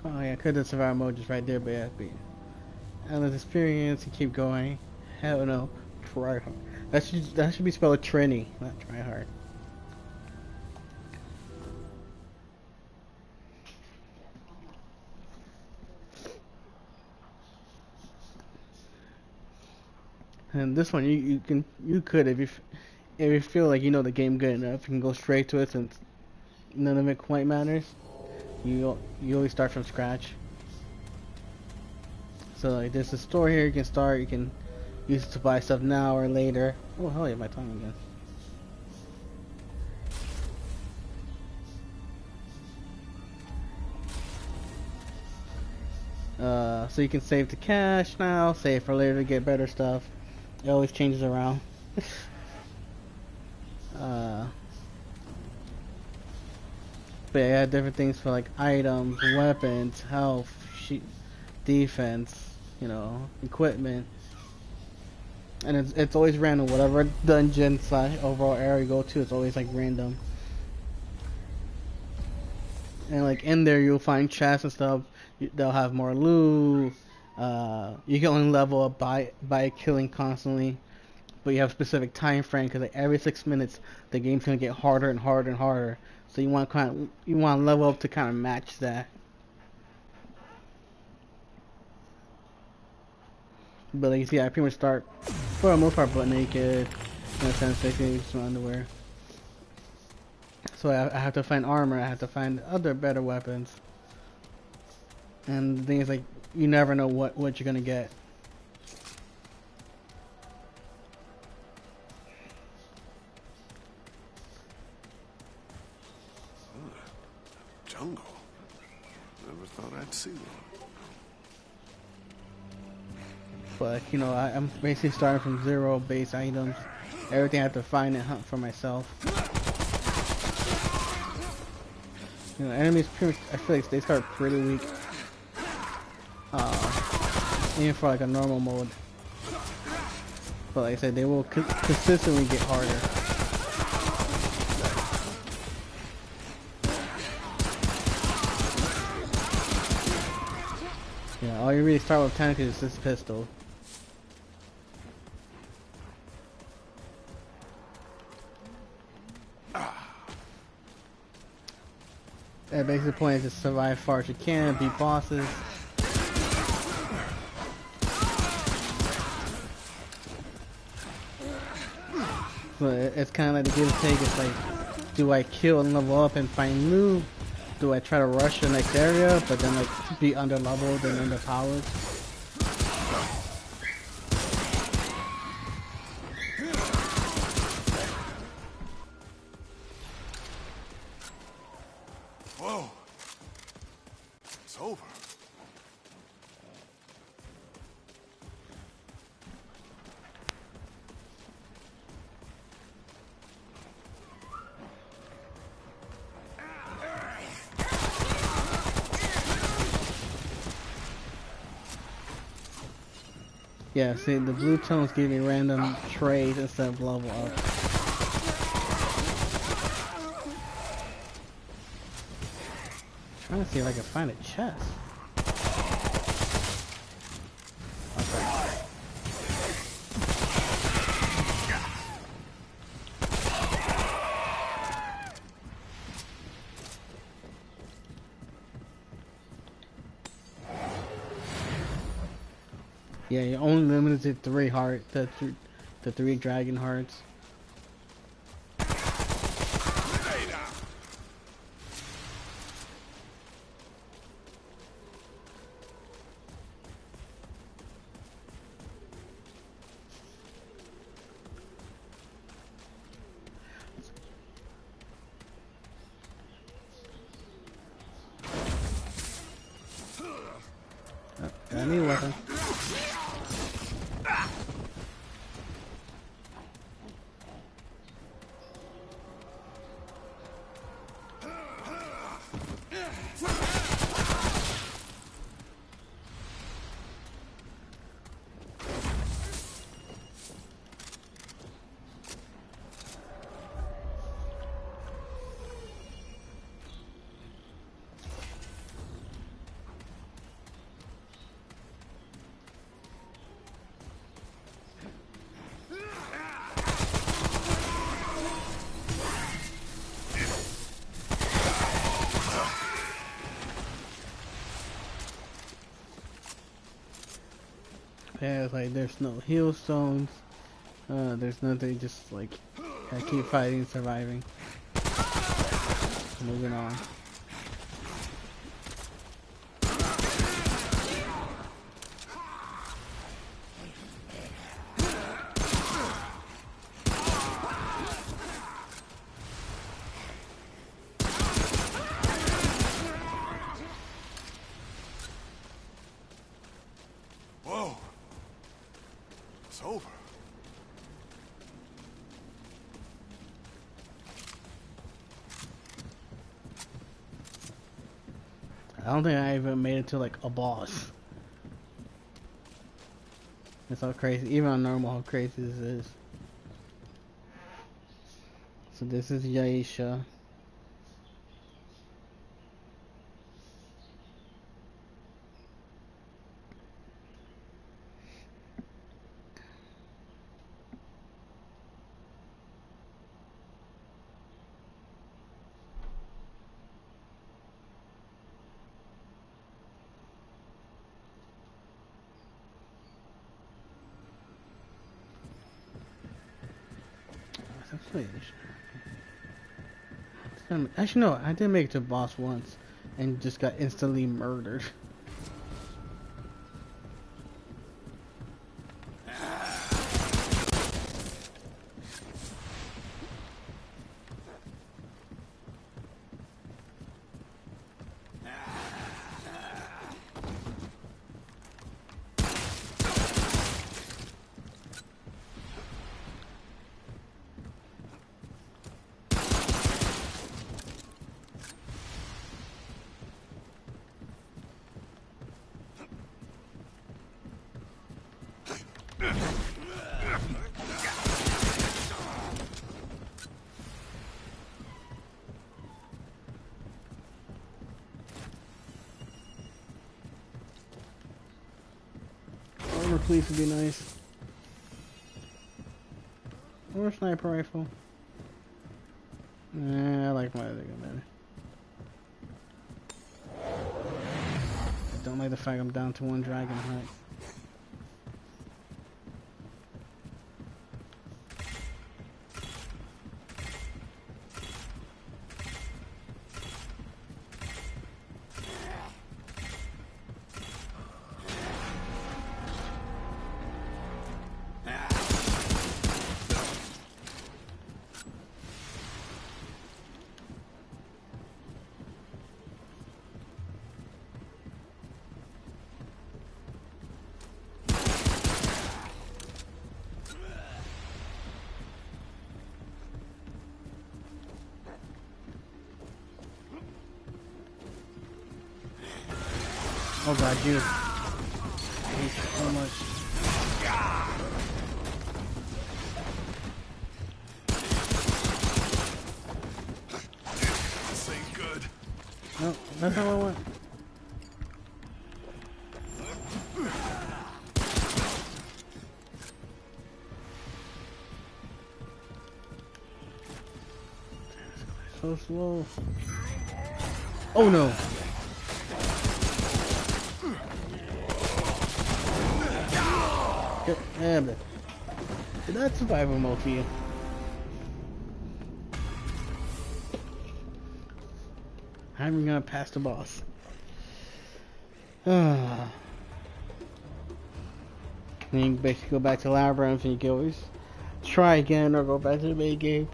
Oh yeah, could have survival mode just right there, but yeah, endless experience, you keep going. Hell no. Try hard. That should be spelled Trini, not try hard. And this one you could if you feel like you know the game good enough, you can go straight to it since none of it quite matters. You always start from scratch. So like there's a store here you can start, you can use it to buy stuff now or later. Oh hell yeah, my tongue again. So you can save to cash now, save for later to get better stuff. It always changes around. uh, but yeah, different things for like items, weapons, health, defense, you know, equipment. And it's always random. Whatever dungeon / overall area you go to, it's always like random. And like in there, you'll find chests and stuff. They'll have more loot. You can only level up by killing constantly, but you have a specific time frame because like every 6 minutes, the game's gonna get harder and harder and harder. So you want to level up to kind of match that. But like you see, I pretty much start for the most part butt naked, in a sense, basically just my underwear. So I have to find armor. I have to find other better weapons. And the thing is, like, you never know what you're gonna get. Jungle. Never thought I'd see one. But you know, I'm basically starting from zero base items. Everything I have to find and hunt for myself. You know, enemies pretty much, I feel like they start pretty weak. Even for like a normal mode. But like I said, they will consistently get harder. Yeah, all you really start with tank is this pistol. That makes the point is to survive far as you can, beat bosses. So it's kind of like the give and take. It's like, do I kill and level up and find loot? Do I try to rush the next area, but then like be under leveled and underpowered? Whoa. It's over. Yeah, see, the blue tones give me random trades instead of level up. Trying to see if I can find a chest. Okay. Yeah, you're only limited to 3 heart, the 3 dragon hearts. I need a weapon. Yeah, it's like there's no heal stones. There's nothing. Just like I keep fighting, surviving, moving on. Whoa. It's over. I don't think I even made it to like a boss. It's how crazy, even on normal, how crazy this is. So this is Yaisha. Actually, no, I did make it to boss once and just got instantly murdered. Armor police would be nice. Or a sniper rifle. I like my other gun better. don't like the fact I'm down to 1 dragon heart. Oh god, you. Thanks so much. This ain't good. No, that's not what I want. So slow. Oh no. Damn it. Did that survival mode for you? I'm even gonna pass the boss. Then you basically go back to Labyrinth and you can always try again or go back to the main game.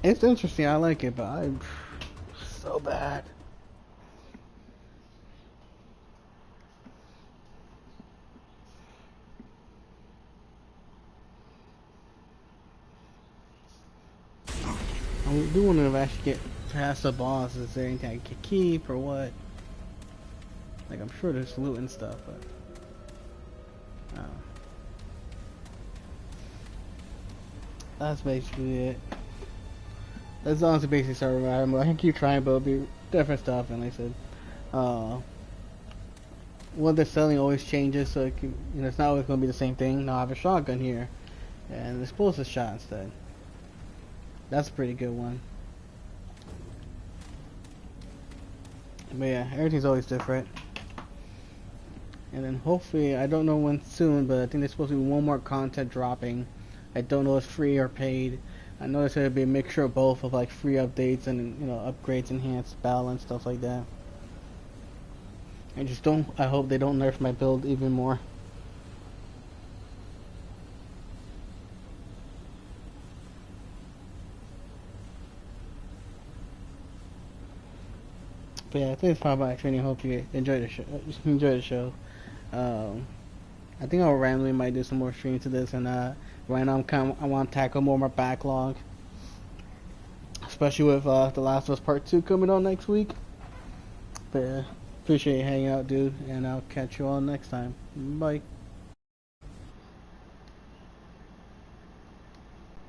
It's interesting, I like it, but I'm so bad. I do want to actually get past the boss. Is there anything I can keep or what? Like, I'm sure there's loot and stuff, but that's basically it. That's honestly basically started right. I can keep trying, but it'll be different stuff. And like I said, what they're selling always changes, so it can, you know, it's not always going to be the same thing. Now I have a shotgun here, and the explosive shot instead. That's a pretty good one. But yeah, everything's always different. And then hopefully, I don't know when soon, but I think there's supposed to be one more content dropping. I don't know if it's free or paid. I know it's going to be a mixture of both, of like free updates and, you know, upgrades, enhanced balance, stuff like that. I hope they don't nerf my build even more. But yeah, I think it's probably actually. I hope you enjoy the show. I think I'll randomly might do some more streams to this, and right now I want to tackle more of my backlog, especially with The Last of Us Part 2 coming on next week. But appreciate you hanging out, dude, and I'll catch you all next time. Bye.